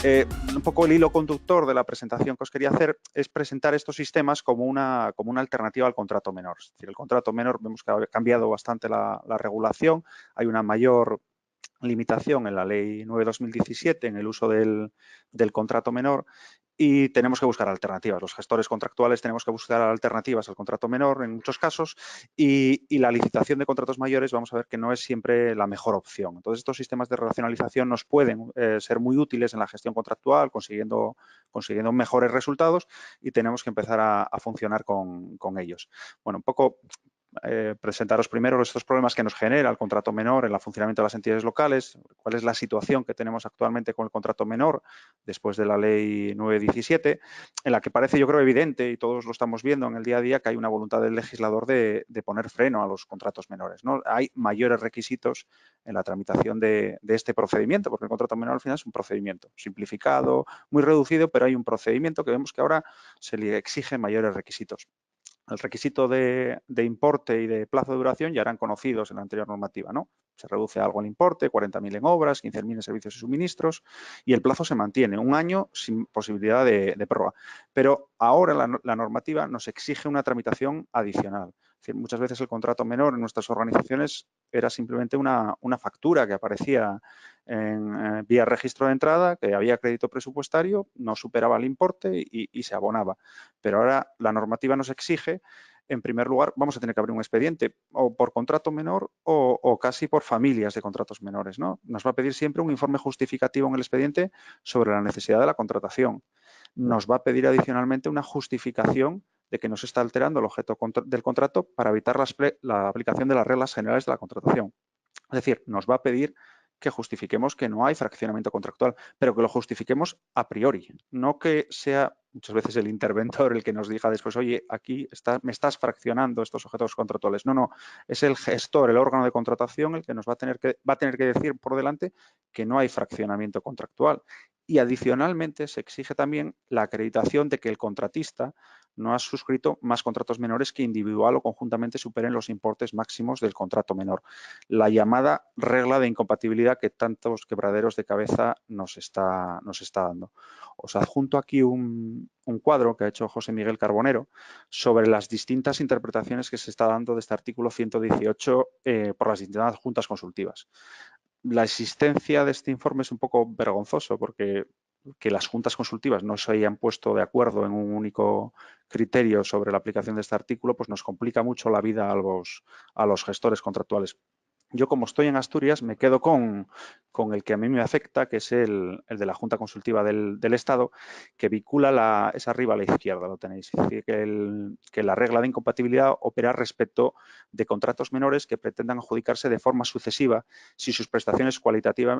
Un poco el hilo conductor de la presentación que os quería hacer es presentar estos sistemas como una alternativa al contrato menor. Es decir, el contrato menor, vemos que ha cambiado bastante la regulación, hay una mayor limitación en la Ley 9/2017 en el uso del contrato menor y tenemos que buscar alternativas. Los gestores contractuales tenemos que buscar alternativas al contrato menor en muchos casos y la licitación de contratos mayores vamos a ver que no es siempre la mejor opción. Entonces, estos sistemas de relacionalización nos pueden ser muy útiles en la gestión contractual, consiguiendo mejores resultados y tenemos que empezar a funcionar con ellos. Bueno, un poco presentaros primero estos problemas que nos genera el contrato menor en el funcionamiento de las entidades locales, cuál es la situación que tenemos actualmente con el contrato menor después de la Ley 9/17, en la que parece, yo creo, evidente, y todos lo estamos viendo en el día a día, que hay una voluntad del legislador de poner freno a los contratos menores, ¿no? Hay mayores requisitos en la tramitación de este procedimiento, porque el contrato menor al final es un procedimiento simplificado, muy reducido, pero hay un procedimiento que vemos que ahora se le exigen mayores requisitos. El requisito de importe y de plazo de duración ya eran conocidos en la anterior normativa, ¿no? Se reduce algo el importe, 40.000 en obras, 15.000 en servicios y suministros y el plazo se mantiene, un año sin posibilidad de prórroga. Pero ahora la normativa nos exige una tramitación adicional. Es decir, muchas veces el contrato menor en nuestras organizaciones era simplemente una factura que aparecía en vía registro de entrada, que había crédito presupuestario, no superaba el importe y se abonaba. Pero ahora la normativa nos exige, en primer lugar, vamos a tener que abrir un expediente o por contrato menor o casi por familias de contratos menores, ¿no? Nos va a pedir siempre un informe justificativo en el expediente sobre la necesidad de la contratación. Nos va a pedir adicionalmente una justificación de que no se está alterando el objeto del contrato para evitar la aplicación de las reglas generales de la contratación. Es decir, nos va a pedir que justifiquemos que no hay fraccionamiento contractual, pero que lo justifiquemos a priori, no que sea muchas veces el interventor el que nos diga después, oye, aquí me estás fraccionando estos objetos contractuales. No, no, es el gestor, el órgano de contratación el que nos va a tener que decir por delante que no hay fraccionamiento contractual. Y adicionalmente se exige también la acreditación de que el contratista no ha suscrito más contratos menores que individual o conjuntamente superen los importes máximos del contrato menor. La llamada regla de incompatibilidad que tantos quebraderos de cabeza nos está dando. Os adjunto aquí un cuadro que ha hecho José Miguel Carbonero sobre las distintas interpretaciones que se está dando de este artículo 118 por las distintas juntas consultivas. La existencia de este informe es un poco vergonzoso porque que las juntas consultivas no se hayan puesto de acuerdo en un único criterio sobre la aplicación de este artículo, pues nos complica mucho la vida a los gestores contractuales. Yo, como estoy en Asturias, me quedo con el que a mí me afecta, que es el de la Junta Consultiva del Estado, que vincula es arriba a la izquierda, lo tenéis. Es decir, que la regla de incompatibilidad opera respecto de contratos menores que pretendan adjudicarse de forma sucesiva si sus prestaciones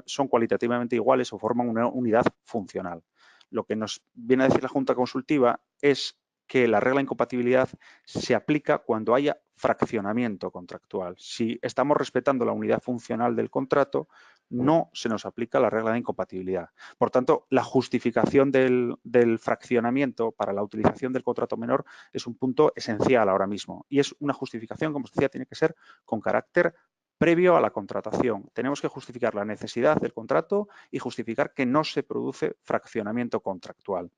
son cualitativamente iguales o forman una unidad funcional. Lo que nos viene a decir la Junta Consultiva es que la regla de incompatibilidad se aplica cuando haya fraccionamiento contractual. Si estamos respetando la unidad funcional del contrato, no se nos aplica la regla de incompatibilidad. Por tanto, la justificación del fraccionamiento para la utilización del contrato menor es un punto esencial ahora mismo. Y es una justificación, como os decía, tiene que ser con carácter previo a la contratación. Tenemos que justificar la necesidad del contrato y justificar que no se produce fraccionamiento contractual.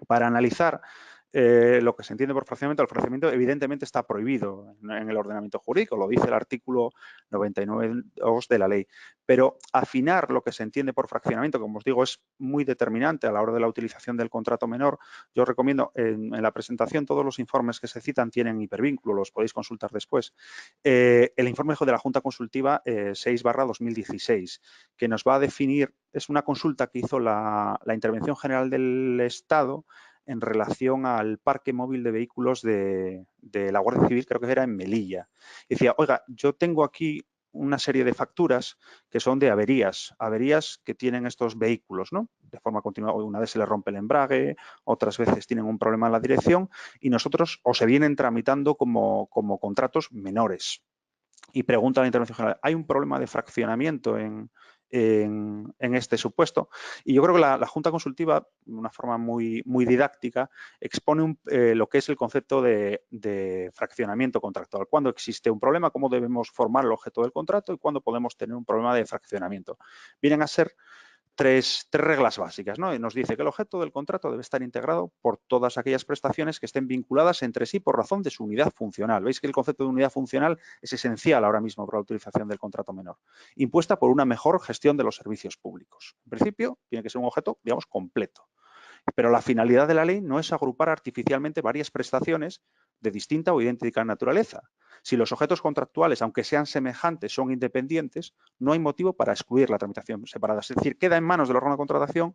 Para analizar lo que se entiende por fraccionamiento, el fraccionamiento evidentemente está prohibido en el ordenamiento jurídico, lo dice el artículo 99.2 de la ley, pero afinar lo que se entiende por fraccionamiento, como os digo, es muy determinante a la hora de la utilización del contrato menor. Yo os recomiendo, en la presentación, todos los informes que se citan tienen hipervínculo, los podéis consultar después. El informe de la Junta Consultiva 6/2016, que nos va a definir, es una consulta que hizo la Intervención General del Estado en relación al parque móvil de vehículos de la Guardia Civil, creo que era en Melilla. Y decía, oiga, yo tengo aquí una serie de facturas que son de averías que tienen estos vehículos, ¿no? De forma continua, una vez se les rompe el embrague, otras veces tienen un problema en la dirección y nosotros o se vienen tramitando como contratos menores. Y pregunta a la Intervención General, ¿hay un problema de fraccionamiento en este supuesto? Y yo creo que la Junta Consultiva, de una forma muy didáctica, expone lo que es el concepto de fraccionamiento contractual. ¿Cuándo existe un problema? ¿Cómo debemos formar el objeto del contrato? ¿Y cuándo podemos tener un problema de fraccionamiento? Vienen a ser tres reglas básicas, ¿no? Y nos dice que el objeto del contrato debe estar integrado por todas aquellas prestaciones que estén vinculadas entre sí por razón de su unidad funcional. Veis que el concepto de unidad funcional es esencial ahora mismo para la utilización del contrato menor. Impuesta por una mejor gestión de los servicios públicos. En principio, tiene que ser un objeto, digamos, completo. Pero la finalidad de la ley no es agrupar artificialmente varias prestaciones de distinta o idéntica naturaleza. Si los objetos contractuales, aunque sean semejantes, son independientes, no hay motivo para excluir la tramitación separada. Es decir, queda en manos del órgano de contratación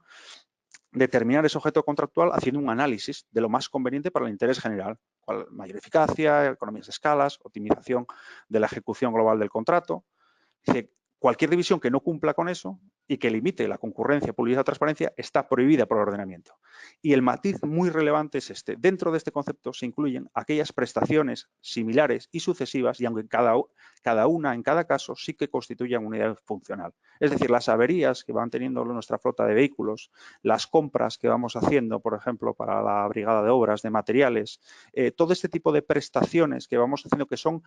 determinar ese objeto contractual haciendo un análisis de lo más conveniente para el interés general. Mayor eficacia, economías de escalas, optimización de la ejecución global del contrato. Dice, cualquier división que no cumpla con eso y que limite la concurrencia, publicidad o transparencia está prohibida por el ordenamiento. Y el matiz muy relevante es este. Dentro de este concepto se incluyen aquellas prestaciones similares y sucesivas y aunque cada una en cada caso sí que constituyan unidad funcional. Es decir, las averías que van teniendo nuestra flota de vehículos, las compras que vamos haciendo, por ejemplo, para la brigada de obras, de materiales, todo este tipo de prestaciones que vamos haciendo que son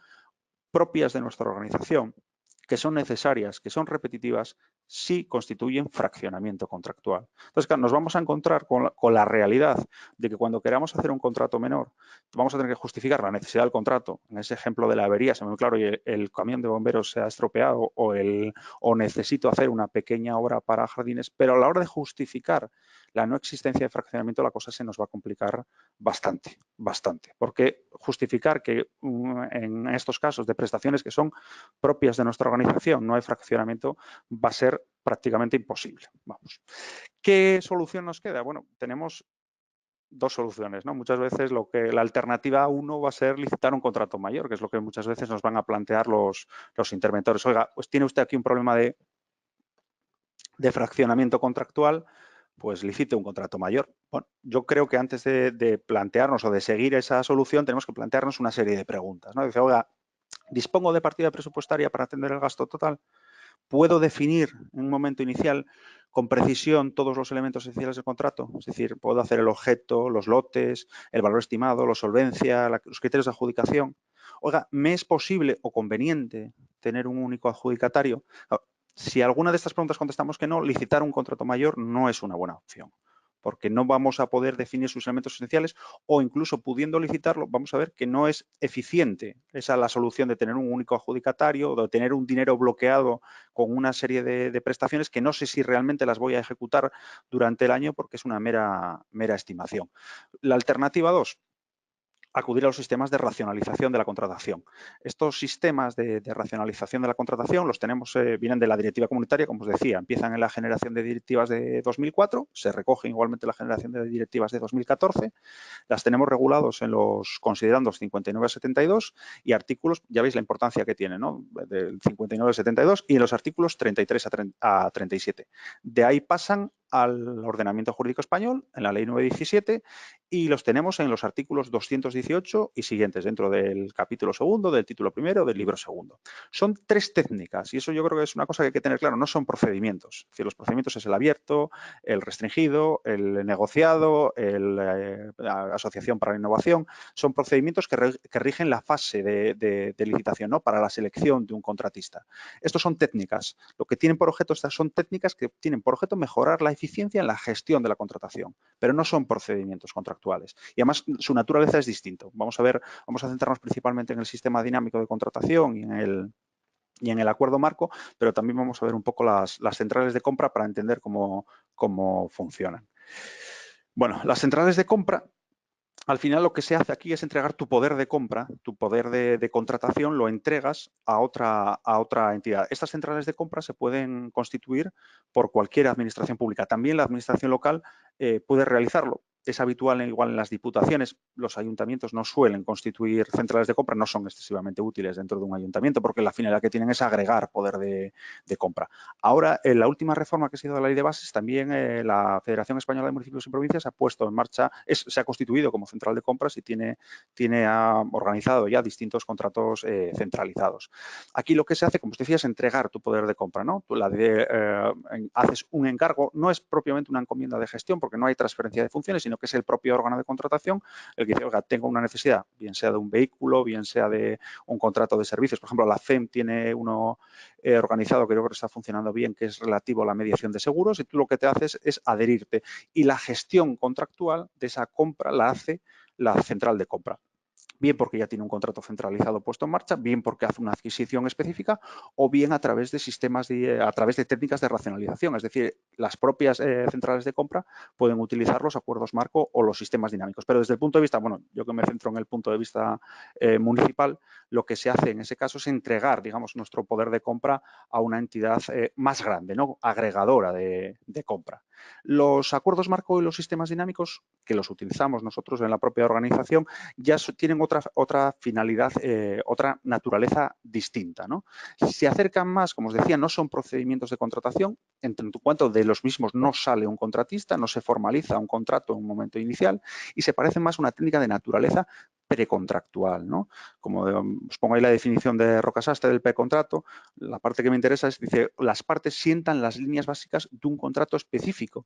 propias de nuestra organización, que son necesarias, que son repetitivas, sí constituyen fraccionamiento contractual. Entonces, claro, nos vamos a encontrar con la realidad de que cuando queramos hacer un contrato menor, vamos a tener que justificar la necesidad del contrato. En ese ejemplo de la avería, se me ve claro, y el camión de bomberos se ha estropeado o necesito hacer una pequeña obra para jardines, pero a la hora de justificar la no existencia de fraccionamiento, la cosa se nos va a complicar bastante, porque justificar que en estos casos de prestaciones que son propias de nuestra organización no hay fraccionamiento va a ser prácticamente imposible. Vamos. ¿Qué solución nos queda? Bueno, tenemos dos soluciones, ¿no? Muchas veces la alternativa 1 va a ser licitar un contrato mayor, que es lo que muchas veces nos van a plantear los interventores. Oiga, pues tiene usted aquí un problema de fraccionamiento contractual, pues licite un contrato mayor. Bueno, yo creo que antes de plantearnos o de seguir esa solución tenemos que plantearnos una serie de preguntas, ¿no? Dice, oiga, ¿dispongo de partida presupuestaria para atender el gasto total? ¿Puedo definir en un momento inicial con precisión todos los elementos esenciales del contrato? Es decir, puedo hacer el objeto, los lotes, el valor estimado, la solvencia, los criterios de adjudicación. Oiga, ¿me es posible o conveniente tener un único adjudicatario? Si alguna de estas preguntas contestamos que no, licitar un contrato mayor no es una buena opción, porque no vamos a poder definir sus elementos esenciales o incluso pudiendo licitarlo, vamos a ver que no es eficiente esa la solución de tener un único adjudicatario o de tener un dinero bloqueado con una serie de prestaciones que no sé si realmente las voy a ejecutar durante el año porque es una mera estimación. La alternativa 2, acudir a los sistemas de racionalización de la contratación. Estos sistemas de racionalización de la contratación los tenemos, vienen de la directiva comunitaria, como os decía, empiezan en la generación de directivas de 2004, se recogen igualmente la generación de directivas de 2014, las tenemos regulados en los considerandos 59 a 72 y artículos, ya veis la importancia que tienen, ¿no? Del 59 a 72 y en los artículos 33 a 37. De ahí pasan al ordenamiento jurídico español, en la ley 917, y los tenemos en los artículos 218 y siguientes, dentro del capítulo segundo, del título primero, del libro segundo. Son tres técnicas y eso yo creo que es una cosa que hay que tener claro, no son procedimientos. Es decir, los procedimientos es el abierto, el restringido, el negociado, la asociación para la innovación. Son procedimientos que rigen la fase de licitación, ¿no? Para la selección de un contratista. Estos son técnicas. Lo que tienen por objeto, estas son técnicas que tienen por objeto mejorar la eficiencia en la gestión de la contratación, pero no son procedimientos contractuales. Y además su naturaleza es distinta. Vamos a centrarnos principalmente en el sistema dinámico de contratación y en el acuerdo marco, pero también vamos a ver un poco las centrales de compra para entender cómo funcionan. Bueno, las centrales de compra, al final lo que se hace aquí es entregar tu poder de compra, tu poder de contratación, lo entregas a otra entidad. Estas centrales de compra se pueden constituir por cualquier administración pública. También la administración local puede realizarlo. Es habitual igual en las diputaciones, los ayuntamientos no suelen constituir centrales de compra, no son excesivamente útiles dentro de un ayuntamiento porque la finalidad que tienen es agregar poder de compra. Ahora, en la última reforma que se ha ido a la ley de bases, también la Federación Española de Municipios y Provincias ha puesto en marcha, se ha constituido como central de compras y tiene organizado ya distintos contratos centralizados. Aquí lo que se hace, como os decía, es entregar tu poder de compra, ¿no? Tú haces un encargo, no es propiamente una encomienda de gestión porque no hay transferencia de funciones, sino que es el propio órgano de contratación el que dice, oiga, tengo una necesidad, bien sea de un vehículo, bien sea de un contrato de servicios. Por ejemplo, la FEM tiene uno organizado que yo creo que está funcionando bien, que es relativo a la mediación de seguros, y tú lo que te haces es adherirte. Y la gestión contractual de esa compra la hace la central de compra. Bien porque ya tiene un contrato centralizado puesto en marcha, bien porque hace una adquisición específica o bien a través de sistemas, a través de técnicas de racionalización. Es decir, las propias centrales de compra pueden utilizar los acuerdos marco o los sistemas dinámicos. Pero desde el punto de vista, bueno, yo que me centro en el punto de vista municipal, lo que se hace en ese caso es entregar, digamos, nuestro poder de compra a una entidad más grande, ¿no? Agregadora de compra. Los acuerdos marco y los sistemas dinámicos, que los utilizamos nosotros en la propia organización, ya tienen otra finalidad, otra naturaleza distinta, ¿no? Se acercan más, como os decía, no son procedimientos de contratación, en tanto cuanto de los mismos no sale un contratista, no se formaliza un contrato en un momento inicial y se parecen más a una técnica de naturaleza precontractual, ¿no? Como os pongo ahí la definición de Rocasastre del precontrato, la parte que me interesa es, dice, las partes sientan las líneas básicas de un contrato específico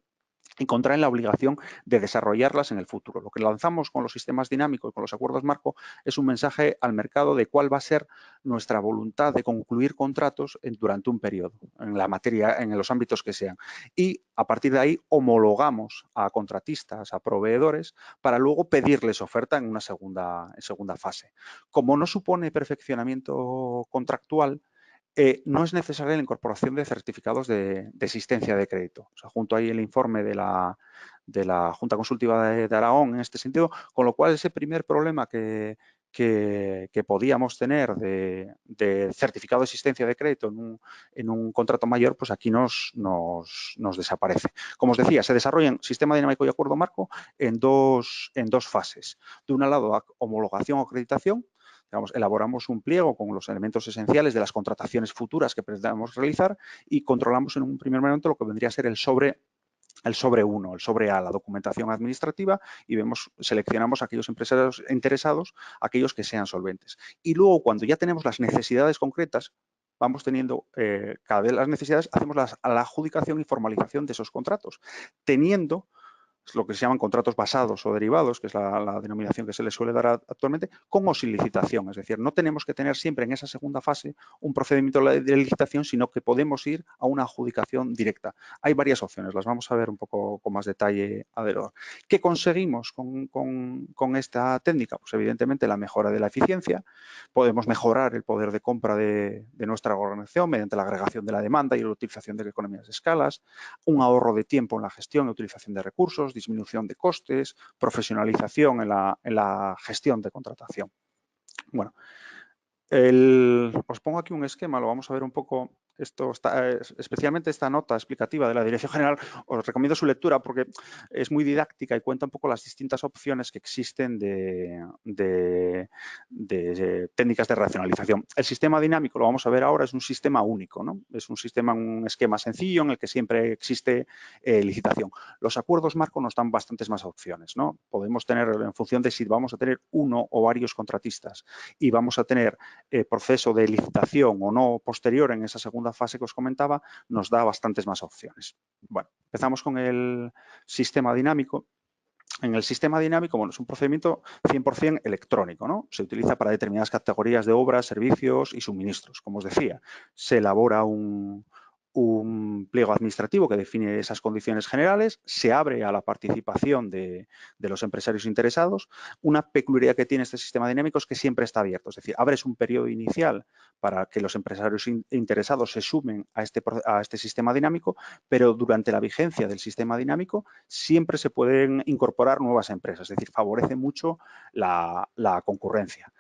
y contraen la obligación de desarrollarlas en el futuro. Lo que lanzamos con los sistemas dinámicos, con los acuerdos marco, es un mensaje al mercado de cuál va a ser nuestra voluntad de concluir contratos durante un periodo, en la materia, en los ámbitos que sean. Y a partir de ahí homologamos a contratistas, a proveedores, para luego pedirles oferta en una segunda fase. Como no supone perfeccionamiento contractual, no es necesaria la incorporación de certificados de existencia de crédito. O sea, junto ahí el informe de la Junta Consultiva de Aragón en este sentido, con lo cual ese primer problema que podíamos tener de certificado de existencia de crédito en un contrato mayor, pues aquí nos desaparece. Como os decía, se desarrollan sistema dinámico y acuerdo marco en dos fases. De un lado, homologación o acreditación. Digamos, elaboramos un pliego con los elementos esenciales de las contrataciones futuras que pretendamos realizar y controlamos en un primer momento lo que vendría a ser el sobre 1, el sobre A, la documentación administrativa, y seleccionamos a aquellos empresarios interesados, aquellos que sean solventes. Y luego, cuando ya tenemos las necesidades concretas, vamos teniendo cada vez las necesidades, hacemos la adjudicación y formalización de esos contratos, teniendo lo que se llaman contratos basados o derivados, que es la denominación que se les suele dar actualmente, con o sin licitación. Es decir, no tenemos que tener siempre en esa segunda fase un procedimiento de licitación, sino que podemos ir a una adjudicación directa. Hay varias opciones, las vamos a ver un poco con más detalle adelante. ¿Qué conseguimos con esta técnica? Pues evidentemente la mejora de la eficiencia. Podemos mejorar el poder de compra de nuestra organización mediante la agregación de la demanda y la utilización de economías de escalas, un ahorro de tiempo en la gestión y utilización de recursos, disminución de costes, profesionalización en la gestión de contratación. Bueno, os pongo aquí un esquema, lo vamos a ver un poco. Esto está, especialmente esta nota explicativa de la Dirección General, os recomiendo su lectura porque es muy didáctica y cuenta un poco las distintas opciones que existen de técnicas de racionalización. El sistema dinámico, lo vamos a ver ahora, es un sistema único, ¿no? Es un esquema sencillo en el que siempre existe licitación. Los acuerdos marco nos dan bastantes más opciones, ¿no? Podemos tener, en función de si vamos a tener uno o varios contratistas y vamos a tener proceso de licitación o no posterior en esa segunda fase que os comentaba, nos da bastantes más opciones. Bueno, empezamos con el sistema dinámico. En el sistema dinámico, bueno, es un procedimiento 100% electrónico, ¿no? Se utiliza para determinadas categorías de obras, servicios y suministros. Como os decía, se elabora un pliego administrativo que define esas condiciones generales, se abre a la participación de los empresarios interesados. Una peculiaridad que tiene este sistema dinámico es que siempre está abierto, es decir, abres un periodo inicial para que los empresarios interesados se sumen a este sistema dinámico, pero durante la vigencia del sistema dinámico siempre se pueden incorporar nuevas empresas, es decir, favorece mucho la concurrencia.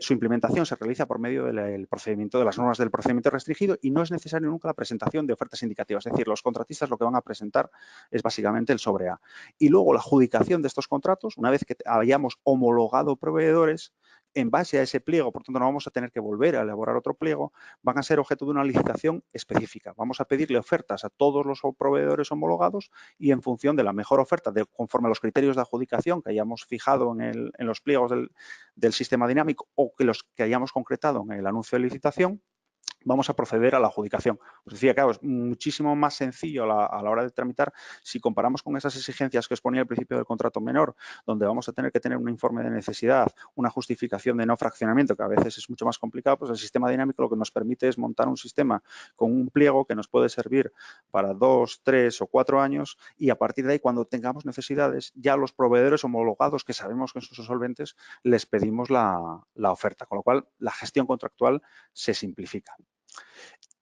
Su implementación se realiza por medio del procedimiento, de las normas del procedimiento restringido y no es necesario nunca la presentación de ofertas indicativas. Es decir, los contratistas lo que van a presentar es básicamente el sobre A. Y luego la adjudicación de estos contratos, una vez que hayamos homologado proveedores, en base a ese pliego, por tanto no vamos a tener que volver a elaborar otro pliego, van a ser objeto de una licitación específica. Vamos a pedirle ofertas a todos los proveedores homologados y en función de la mejor oferta, conforme a los criterios de adjudicación que hayamos fijado en los pliegos del sistema dinámico o que los que hayamos concretado en el anuncio de licitación, vamos a proceder a la adjudicación. Os decía, claro, es muchísimo más sencillo a la hora de tramitar si comparamos con esas exigencias que os ponía al principio del contrato menor, donde vamos a tener que tener un informe de necesidad, una justificación de no fraccionamiento, que a veces es mucho más complicado. Pues el sistema dinámico lo que nos permite es montar un sistema con un pliego que nos puede servir para 2, 3 o 4 años, y a partir de ahí, cuando tengamos necesidades, ya a los proveedores homologados que sabemos que son solventes, les pedimos la oferta, con lo cual la gestión contractual se simplifica.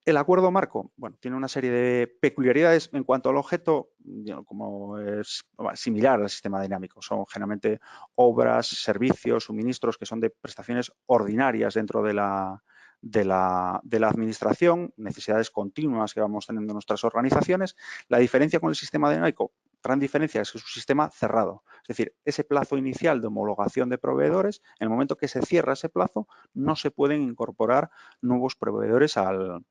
El acuerdo marco, bueno, tiene una serie de peculiaridades en cuanto al objeto, como es similar al sistema dinámico. Son generalmente obras, servicios, suministros que son de prestaciones ordinarias dentro de la administración, necesidades continuas que vamos teniendo en nuestras organizaciones. La diferencia con el sistema dinámico, gran diferencia, es que es un sistema cerrado. Es decir, ese plazo inicial de homologación de proveedores, en el momento que se cierra ese plazo, no se pueden incorporar nuevos proveedores al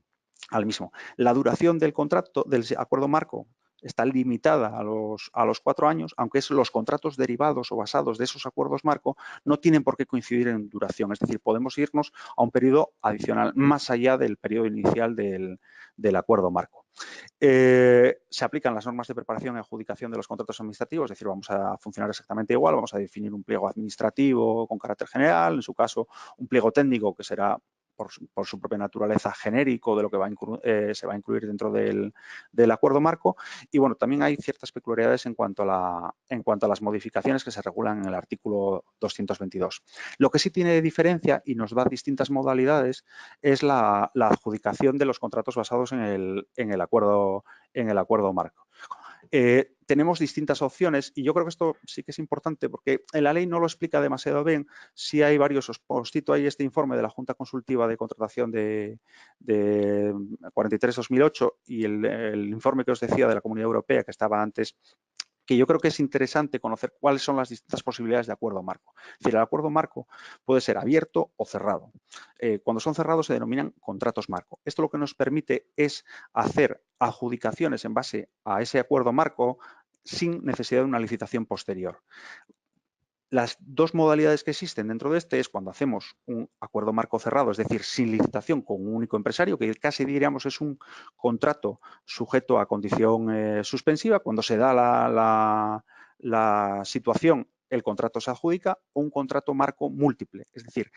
mismo. La duración del contrato, del acuerdo marco, está limitada a los 4 años, aunque los contratos derivados o basados de esos acuerdos marco no tienen por qué coincidir en duración. Es decir, podemos irnos a un periodo adicional, más allá del periodo inicial del acuerdo marco. Se aplican las normas de preparación y adjudicación de los contratos administrativos, es decir, vamos a funcionar exactamente igual, vamos a definir un pliego administrativo con carácter general, en su caso un pliego técnico que será por su propia naturaleza genérico de lo que se va a incluir dentro del acuerdo marco. Y bueno, también hay ciertas peculiaridades en cuanto a las modificaciones que se regulan en el artículo 222. Lo que sí tiene diferencia y nos da distintas modalidades es la adjudicación de los contratos basados en el acuerdo marco. Tenemos distintas opciones y yo creo que esto sí que es importante porque en la ley no lo explica demasiado bien. Sí hay varios, os cito ahí este informe de la Junta Consultiva de Contratación de 43-2008 y el informe que os decía de la Comunidad Europea que estaba antes, que yo creo que es interesante conocer cuáles son las distintas posibilidades de acuerdo marco. Es decir, el acuerdo marco puede ser abierto o cerrado. Cuando son cerrados se denominan contratos marco. Esto lo que nos permite es hacer adjudicaciones en base a ese acuerdo marco sin necesidad de una licitación posterior. Las dos modalidades que existen dentro de este es cuando hacemos un acuerdo marco cerrado, es decir, sin licitación con un único empresario, que casi diríamos es un contrato sujeto a condición suspensiva. Cuando se da la situación, el contrato se adjudica, o un contrato marco múltiple, es decir,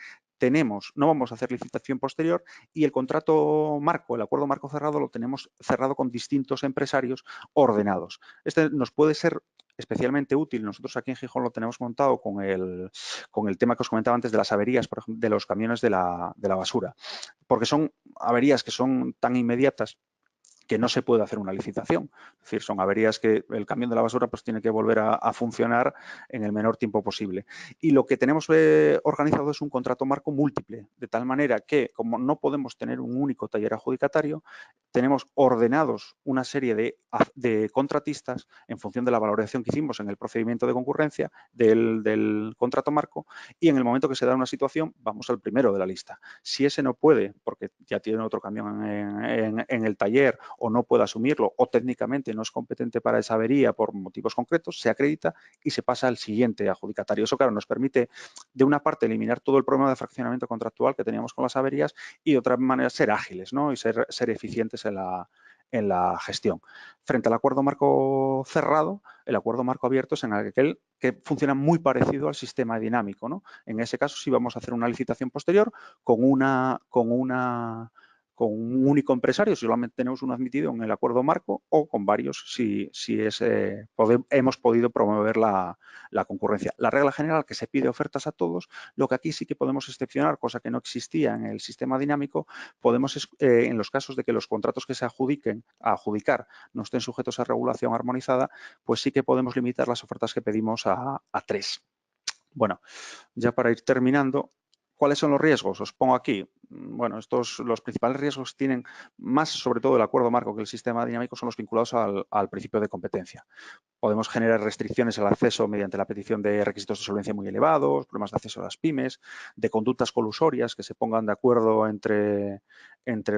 no vamos a hacer licitación posterior y el contrato marco, el acuerdo marco cerrado, lo tenemos cerrado con distintos empresarios ordenados. Este nos puede ser especialmente útil. Nosotros aquí en Gijón lo tenemos montado con el tema que os comentaba antes de las averías, por ejemplo, de los camiones de la basura, porque son averías que son tan inmediatas que no se puede hacer una licitación. Es decir, son averías que el camión de la basura pues tiene que volver a funcionar en el menor tiempo posible. Y lo que tenemos organizado es un contrato marco múltiple, de tal manera que, como no podemos tener un único taller adjudicatario, tenemos ordenados una serie de contratistas en función de la valoración que hicimos en el procedimiento de concurrencia del contrato marco, y en el momento que se da una situación vamos al primero de la lista. Si ese no puede, porque ya tiene otro camión en el taller o no puede asumirlo o técnicamente no es competente para esa avería por motivos concretos, se acredita y se pasa al siguiente adjudicatario. Eso, claro, nos permite de una parte eliminar todo el problema de fraccionamiento contractual que teníamos con las averías y de otra manera ser ágiles, ¿no? Y ser eficientes en la gestión. Frente al acuerdo marco cerrado, el acuerdo marco abierto es en aquel que funciona muy parecido al sistema dinámico, ¿no? En ese caso sí vamos a hacer una licitación posterior con un único empresario, si solamente tenemos uno admitido en el acuerdo marco, o con varios si hemos podido promover la concurrencia. La regla general que se pide ofertas a todos, lo que aquí sí que podemos excepcionar, cosa que no existía en el sistema dinámico, podemos, en los casos de que los contratos que se adjudicar no estén sujetos a regulación armonizada, pues sí que podemos limitar las ofertas que pedimos a 3. Bueno, ya para ir terminando, ¿cuáles son los riesgos? Os pongo aquí. Bueno, los principales riesgos tienen más, sobre todo el acuerdo marco que el sistema dinámico, son los vinculados al principio de competencia. Podemos generar restricciones al acceso mediante la petición de requisitos de solvencia muy elevados, problemas de acceso a las pymes, de conductas colusorias que se pongan de acuerdo entre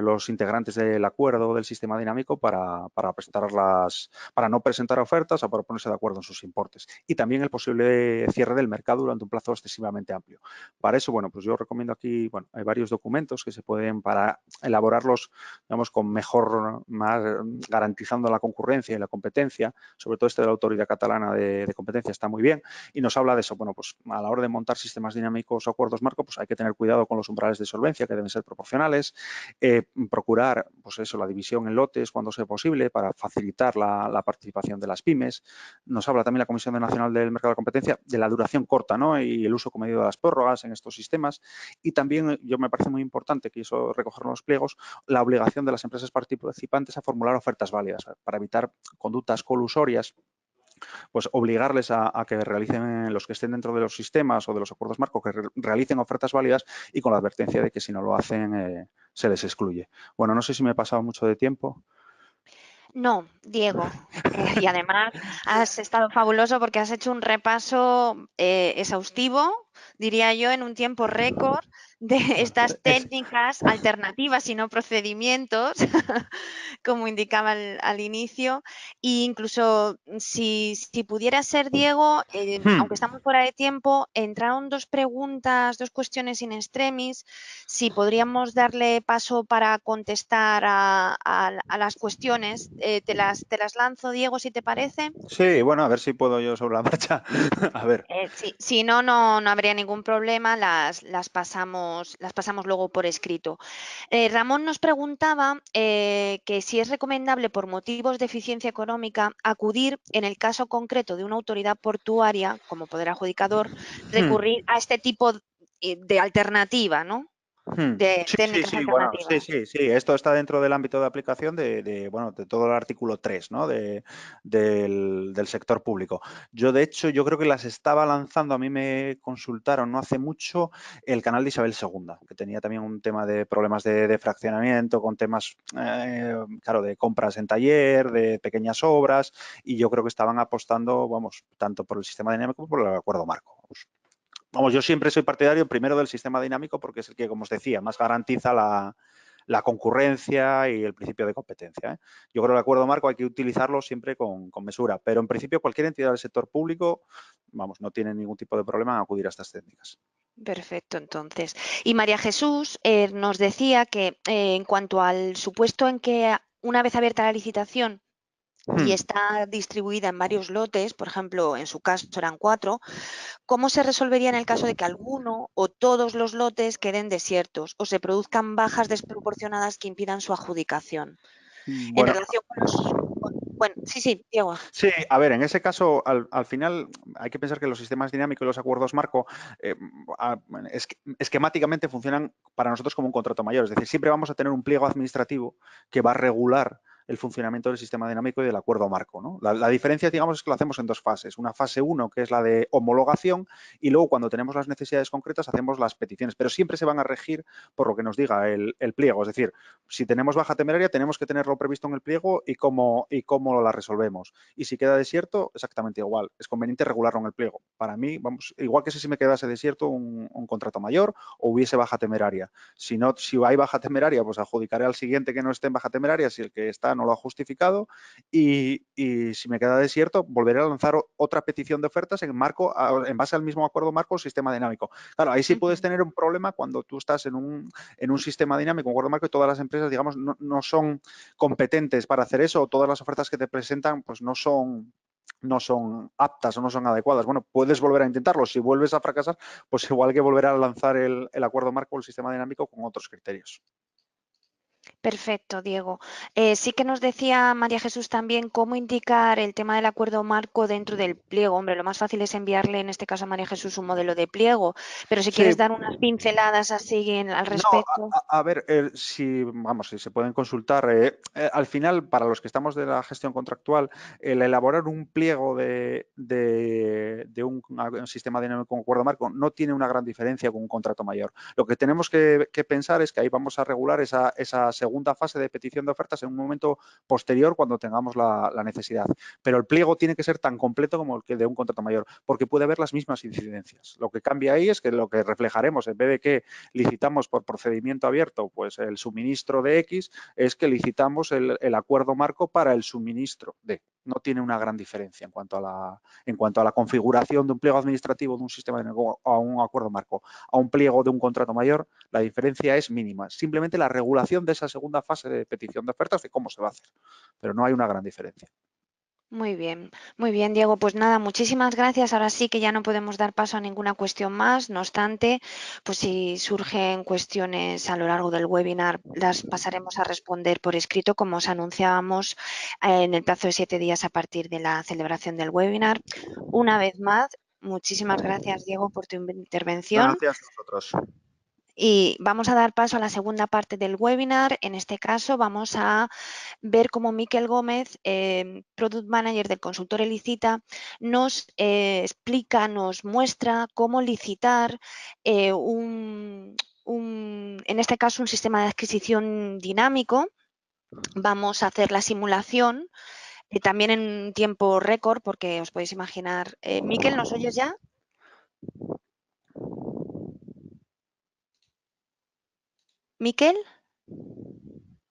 los integrantes del acuerdo del sistema dinámico para no presentar ofertas o para ponerse de acuerdo en sus importes. Y también el posible cierre del mercado durante un plazo excesivamente amplio. Para eso, bueno, pues yo recomiendo aquí, bueno, hay varios documentos documentos que se pueden para elaborarlos, digamos, con mejor, más garantizando la concurrencia y la competencia, sobre todo este de la Autoridad Catalana de Competencia está muy bien, y nos habla de eso. Bueno, pues a la hora de montar sistemas dinámicos o acuerdos marco, pues hay que tener cuidado con los umbrales de solvencia, que deben ser proporcionales, procurar, pues eso, la división en lotes cuando sea posible para facilitar la participación de las pymes. Nos habla también la Comisión Nacional del Mercado de la Competencia de la duración corta, ¿no? Y el uso comedido de las prórrogas en estos sistemas. Y también, yo me parece muy importante que eso recoger en los pliegos, la obligación de las empresas participantes a formular ofertas válidas para evitar conductas colusorias, pues obligarles a que realicen, los que estén dentro de los sistemas o de los acuerdos marco, que realicen ofertas válidas y con la advertencia de que si no lo hacen se les excluye. Bueno, no sé si me he pasado mucho de tiempo. No, Diego. Y además has estado fabuloso porque has hecho un repaso exhaustivo, diría yo, en un tiempo récord de estas técnicas alternativas y no procedimientos, como indicaba al inicio. E incluso si pudiera ser, Diego, aunque estamos fuera de tiempo, entraron dos preguntas, dos cuestiones in extremis. Si podríamos darle paso para contestar a las cuestiones, te las lanzo, Diego, si te parece. Sí, bueno, a ver si puedo yo sobre la marcha. A ver. Si no, no habría ningún problema, las pasamos luego por escrito. Ramón nos preguntaba que si es recomendable, por motivos de eficiencia económica, acudir, en el caso concreto de una autoridad portuaria, como poder adjudicador, recurrir a este tipo de alternativa, ¿no? De Sí, técnicas sí, bueno, alternativas. sí. Esto está dentro del ámbito de aplicación bueno, de todo el artículo 3, ¿no? Del sector público. Yo, de hecho, yo creo que las estaba lanzando, a mí me consultaron no hace mucho el canal de Isabel II, que tenía también un tema de problemas de fraccionamiento, con temas, claro, de compras en taller, de pequeñas obras, y yo creo que estaban apostando, vamos, tanto por el sistema dinámico como por el acuerdo marco. Vamos, yo siempre soy partidario primero del sistema dinámico porque es el que, como os decía, más garantiza la concurrencia y el principio de competencia. Yo creo que el acuerdo marco hay que utilizarlo siempre con mesura, pero en principio cualquier entidad del sector público, vamos, no tiene ningún tipo de problema en acudir a estas técnicas. Perfecto, entonces. Y María Jesús nos decía que en cuanto al supuesto en que una vez abierta la licitación y está distribuida en varios lotes, por ejemplo, en su caso eran 4, ¿cómo se resolvería en el caso de que alguno o todos los lotes queden desiertos o se produzcan bajas desproporcionadas que impidan su adjudicación? En Bueno, relación con los... Bueno, sí, Diego. sí, a ver, en ese caso, al final hay que pensar que los sistemas dinámicos y los acuerdos marco eh, esquemáticamente funcionan para nosotros como un contrato mayor. Es decir, siempre vamos a tener un pliego administrativo que va a regular el funcionamiento del sistema dinámico y del acuerdo marco, ¿no? La diferencia, digamos, es que lo hacemos en dos fases. Una fase 1, que es la de homologación, y luego cuando tenemos las necesidades concretas hacemos las peticiones, pero siempre se van a regir por lo que nos diga el pliego. Es decir, si tenemos baja temeraria, tenemos que tenerlo previsto en el pliego y cómo la resolvemos. Y si queda desierto, exactamente igual. Es conveniente regularlo en el pliego. Para mí, vamos, igual que si me quedase desierto un contrato mayor o hubiese baja temeraria. Si hay baja temeraria, pues adjudicaré al siguiente que no esté en baja temeraria si el que está no lo ha justificado. Y si me queda desierto, volveré a lanzar otra petición de ofertas en base al mismo acuerdo marco o sistema dinámico. Claro, ahí sí puedes tener un problema cuando tú estás en un sistema dinámico, un acuerdo marco, y todas las empresas, digamos, no son competentes para hacer eso, o todas las ofertas que te presentan pues no son aptas o no son adecuadas. Bueno, puedes volver a intentarlo. Si vuelves a fracasar, pues igual que volver a lanzar el acuerdo marco o el sistema dinámico con otros criterios. Perfecto, Diego. Sí que nos decía María Jesús también cómo indicar el tema del acuerdo marco dentro del pliego. Hombre, lo más fácil es enviarle, en este caso a María Jesús, un modelo de pliego, pero si Sí, quieres dar unas pinceladas así al no, respecto. a ver, si se pueden consultar. Al final, para los que estamos de la gestión contractual, el elaborar un pliego de un sistema dinámico con acuerdo marco no tiene una gran diferencia con un contrato mayor. Lo que tenemos que pensar es que ahí vamos a regular esa segunda fase de petición de ofertas en un momento posterior cuando tengamos la necesidad. Pero el pliego tiene que ser tan completo como el que de un contrato mayor, porque puede haber las mismas incidencias. Lo que cambia ahí es que lo que reflejaremos, en vez de que licitamos por procedimiento abierto pues el suministro de X, es que licitamos el acuerdo marco para el suministro de. no tiene una gran diferencia en cuanto a la configuración de un pliego administrativo de un sistema dinámico a un acuerdo marco, a un pliego de un contrato mayor, la diferencia es mínima. Simplemente la regulación de esa segunda fase de petición de ofertas, de cómo se va a hacer, pero no hay una gran diferencia. Muy bien, Diego. Pues nada, muchísimas gracias. Ahora sí que ya no podemos dar paso a ninguna cuestión más. No obstante, pues si surgen cuestiones a lo largo del webinar, las pasaremos a responder por escrito, como os anunciábamos en el plazo de 7 días a partir de la celebración del webinar. Una vez más, muchísimas gracias, Diego, por tu intervención. Gracias a vosotros. Y vamos a dar paso a la segunda parte del webinar. En este caso vamos a ver cómo Miquel Gómez, Product Manager del consultor Elicita, nos explica, nos muestra cómo licitar en este caso, un sistema de adquisición dinámico. Vamos a hacer la simulación también en tiempo récord, porque os podéis imaginar. Miquel, ¿nos oyes ya? ¿Miquel?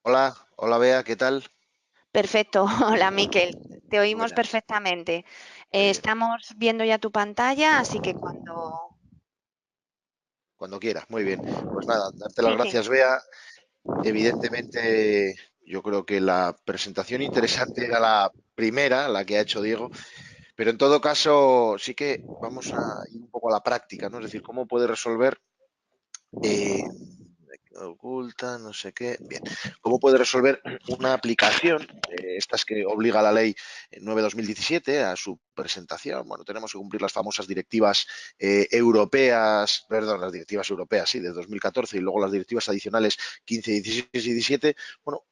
Hola, hola Bea, ¿qué tal? Perfecto. Hola, Miquel. Te oímos Buenas, perfectamente. muy bien. Estamos viendo ya tu pantalla, así que Cuando quieras, muy bien. Pues nada, darte las Sí, sí. gracias, Bea. Evidentemente, yo creo que la presentación interesante era la primera, la que ha hecho Diego, pero en todo caso sí que vamos a ir un poco a la práctica, ¿no? Es decir, cómo puede resolver eh, oculta, no sé qué. Bien, ¿cómo puede resolver una aplicación, estas que obliga la ley 9/2017 a su presentación? Bueno, tenemos que cumplir las famosas directivas europeas, perdón, las directivas europeas, sí, de 2014 y luego las directivas adicionales 15, 16 y 17. Bueno,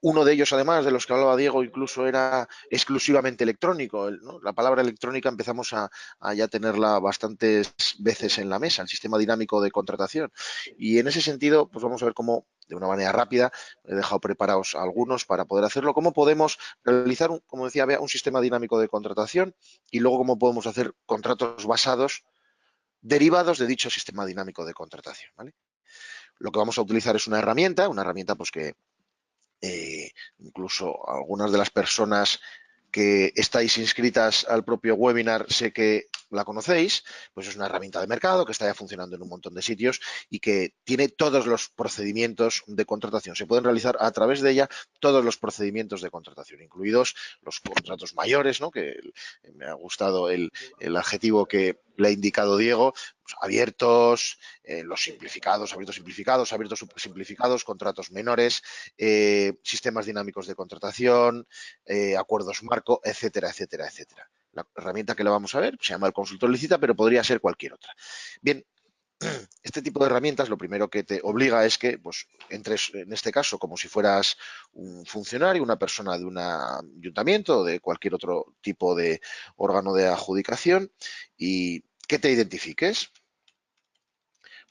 uno de ellos, además, de los que hablaba Diego, incluso era exclusivamente electrónico, ¿no? La palabra electrónica empezamos a ya tenerla bastantes veces en la mesa, el sistema dinámico de contratación. Y en ese sentido, pues vamos a ver cómo, de una manera rápida, he dejado preparados algunos para poder hacerlo, cómo podemos realizar, como decía Bea, un sistema dinámico de contratación y luego cómo podemos hacer contratos basados, derivados de dicho sistema dinámico de contratación, ¿vale? Lo que vamos a utilizar es una herramienta pues que incluso algunas de las personas que estáis inscritas al propio webinar, sé que la conocéis, pues es una herramienta de mercado que está ya funcionando en un montón de sitios y que tiene todos los procedimientos de contratación. Se pueden realizar a través de ella todos los procedimientos de contratación, incluidos los contratos mayores, ¿no? Que me ha gustado el adjetivo que le ha indicado Diego, pues abiertos, los simplificados, abiertos simplificados, contratos menores, sistemas dinámicos de contratación, acuerdos marco, etcétera, etcétera, etcétera. La herramienta que le vamos a ver se llama el consultor licita, pero podría ser cualquier otra. Bien, este tipo de herramientas lo primero que te obliga es que pues, entres, en este caso, como si fueras un funcionario, una persona de un ayuntamiento o de cualquier otro tipo de órgano de adjudicación y que te identifiques.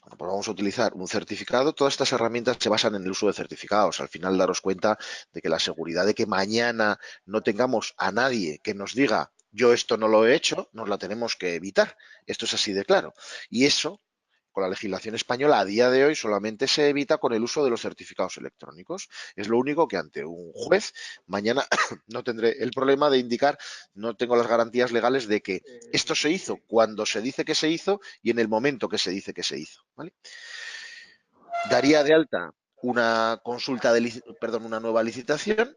Bueno, pues vamos a utilizar un certificado. Todas estas herramientas se basan en el uso de certificados. Al final, daros cuenta de que la seguridad de que mañana no tengamos a nadie que nos diga yo esto no lo he hecho, nos la tenemos que evitar. Esto es así de claro. Y eso, con la legislación española a día de hoy, solamente se evita con el uso de los certificados electrónicos. Es lo único que ante un juez mañana no tendré el problema de indicar, no tengo las garantías legales de que esto se hizo cuando se dice que se hizo y en el momento que se dice que se hizo, ¿vale? Daría de alta una consulta perdón, una nueva licitación.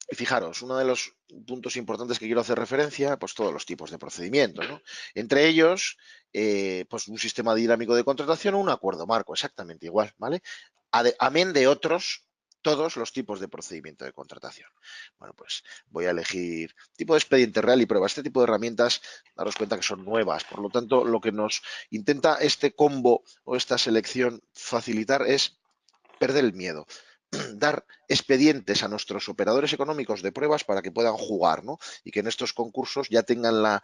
Y fijaros, uno de los puntos importantes que quiero hacer referencia, pues todos los tipos de procedimientos, ¿no? Entre ellos, pues un sistema dinámico de contratación o un acuerdo marco, exactamente igual, ¿vale? Amén de otros, todos los tipos de procedimiento de contratación. Bueno, pues voy a elegir tipo de expediente real y prueba. Este tipo de herramientas, daros cuenta que son nuevas, por lo tanto, lo que nos intenta este combo o esta selección facilitar es perder el miedo, dar expedientes a nuestros operadores económicos de pruebas para que puedan jugar, ¿no? Y que en estos concursos ya tengan la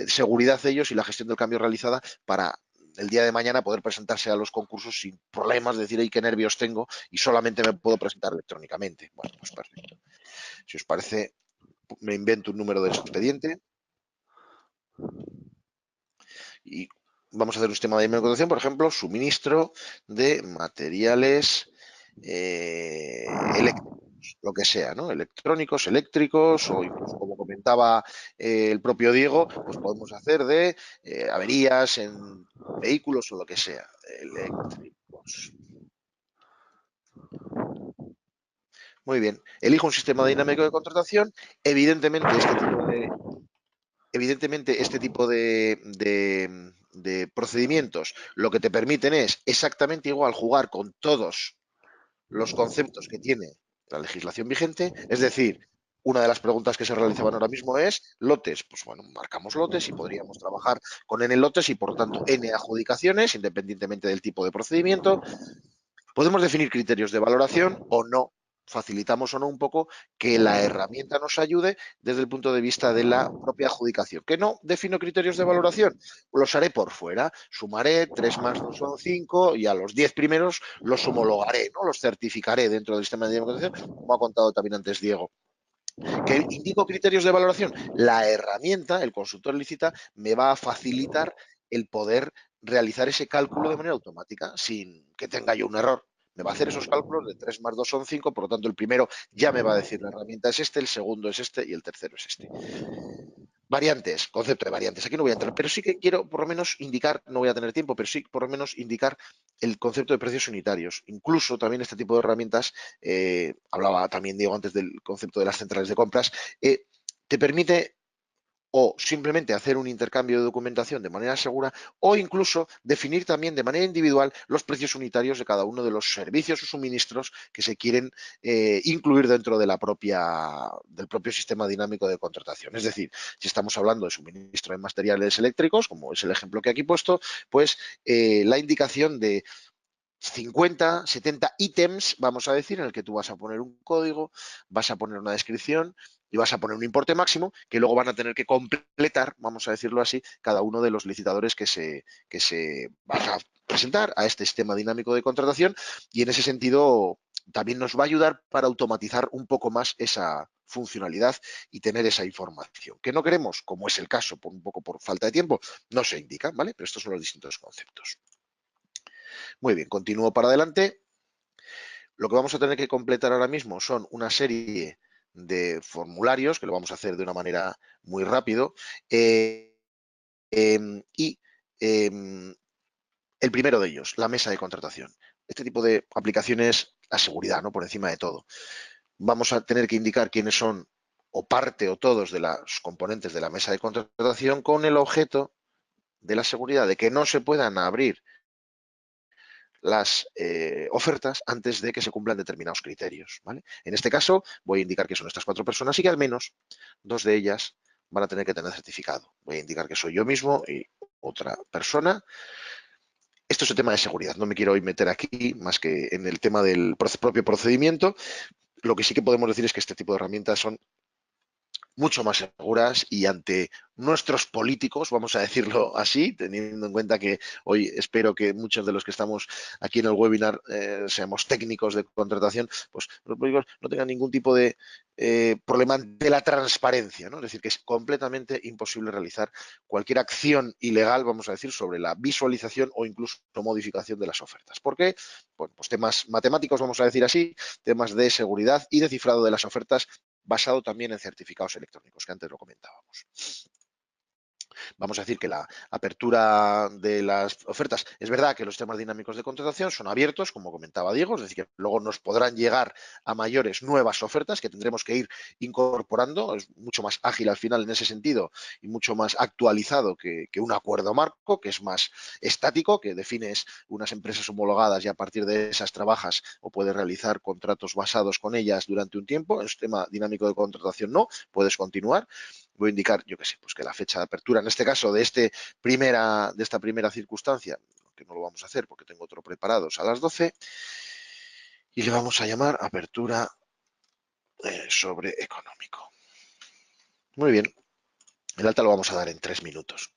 seguridad ellos y la gestión del cambio realizada para el día de mañana poder presentarse a los concursos sin problemas, decir, ay, qué nervios tengo y solamente me puedo presentar electrónicamente. Bueno, pues perfecto. Si os parece, me invento un número de expediente y vamos a hacer un sistema de contratación, por ejemplo, suministro de materiales eléctricos. lo que sea, ¿no? Electrónicos, eléctricos o incluso, como comentaba el propio Diego, pues podemos hacer de averías en vehículos o lo que sea, eléctricos. Muy bien. Elijo un sistema dinámico de contratación. Evidentemente, este tipo de procedimientos lo que te permiten es exactamente igual jugar con todos los conceptos que tiene la legislación vigente. Es decir, una de las preguntas que se realizaban ahora mismo es lotes. Pues bueno, marcamos lotes y podríamos trabajar con N lotes y por tanto N adjudicaciones, independientemente del tipo de procedimiento. Podemos definir criterios de valoración o no. Facilitamos o no un poco que la herramienta nos ayude desde el punto de vista de la propia adjudicación. ¿Que no defino criterios de valoración? Los haré por fuera. Sumaré 3 más 2 son 5 y a los 10 primeros los homologaré, ¿no? Los certificaré dentro del sistema de contratación, como ha contado también antes Diego. ¿Que indico criterios de valoración? La herramienta, el consultor licita, me va a facilitar el poder realizar ese cálculo de manera automática sin que tenga yo un error. Me va a hacer esos cálculos de 3 más 2 son 5, por lo tanto el primero ya me va a decir la herramienta es este, el segundo es este y el tercero es este. Variantes, concepto de variantes. Aquí no voy a entrar, pero sí que quiero por lo menos indicar, no voy a tener tiempo, pero sí por lo menos indicar el concepto de precios unitarios. Incluso también este tipo de herramientas, hablaba también Diego antes del concepto de las centrales de compras, te permite o simplemente hacer un intercambio de documentación de manera segura o incluso definir también de manera individual los precios unitarios de cada uno de los servicios o suministros que se quieren incluir dentro de del propio sistema dinámico de contratación. Es decir, si estamos hablando de suministro de materiales eléctricos, como es el ejemplo que aquí he puesto, pues la indicación de 50, 70 ítems, vamos a decir, en el que tú vas a poner un código, vas a poner una descripción y vas a poner un importe máximo que luego van a tener que completar, vamos a decirlo así, cada uno de los licitadores que se van a presentar a este sistema dinámico de contratación y en ese sentido también nos va a ayudar para automatizar un poco más esa funcionalidad y tener esa información. ¿Que no queremos? Como es el caso, un poco por falta de tiempo, no se indica, ¿vale? Pero estos son los distintos conceptos. Muy bien, continúo para adelante. Lo que vamos a tener que completar ahora mismo son una serie de formularios, que lo vamos a hacer de una manera muy rápido, y el primero de ellos, la mesa de contratación. Este tipo de aplicaciones, la seguridad, ¿no? Por encima de todo. Vamos a tener que indicar quiénes son o parte o todos de los componentes de la mesa de contratación con el objeto de la seguridad, de que no se puedan abrir las ofertas antes de que se cumplan determinados criterios, ¿vale? En este caso voy a indicar que son estas 4 personas y que al menos 2 de ellas van a tener que tener certificado. Voy a indicar que soy yo mismo y otra persona. Esto es el tema de seguridad. No me quiero hoy meter aquí más que en el tema del propio procedimiento. Lo que sí que podemos decir es que este tipo de herramientas son mucho más seguras y ante nuestros políticos, vamos a decirlo así, teniendo en cuenta que hoy espero que muchos de los que estamos aquí en el webinar seamos técnicos de contratación, pues los políticos no tengan ningún tipo de problema de la transparencia, ¿no? Es decir, que es completamente imposible realizar cualquier acción ilegal, vamos a decir, sobre la visualización o incluso modificación de las ofertas. ¿Por qué? Bueno, pues temas matemáticos, vamos a decir así, temas de seguridad y de cifrado de las ofertas basado también en certificados electrónicos, que antes lo comentábamos. Vamos a decir que la apertura de las ofertas, es verdad que los sistemas dinámicos de contratación son abiertos, como comentaba Diego, es decir, que luego nos podrán llegar a mayores nuevas ofertas que tendremos que ir incorporando, es mucho más ágil al final en ese sentido y mucho más actualizado que un acuerdo marco, que es más estático, que defines unas empresas homologadas y a partir de esas trabajas o puedes realizar contratos basados con ellas durante un tiempo. En el sistema dinámico de contratación no, puedes continuar. Voy a indicar, yo qué sé, pues que la fecha de apertura, en este caso, de esta primera circunstancia, que no lo vamos a hacer porque tengo otro preparado, es a las 12, y le vamos a llamar apertura sobre económico. Muy bien, el alta lo vamos a dar en 3 minutos.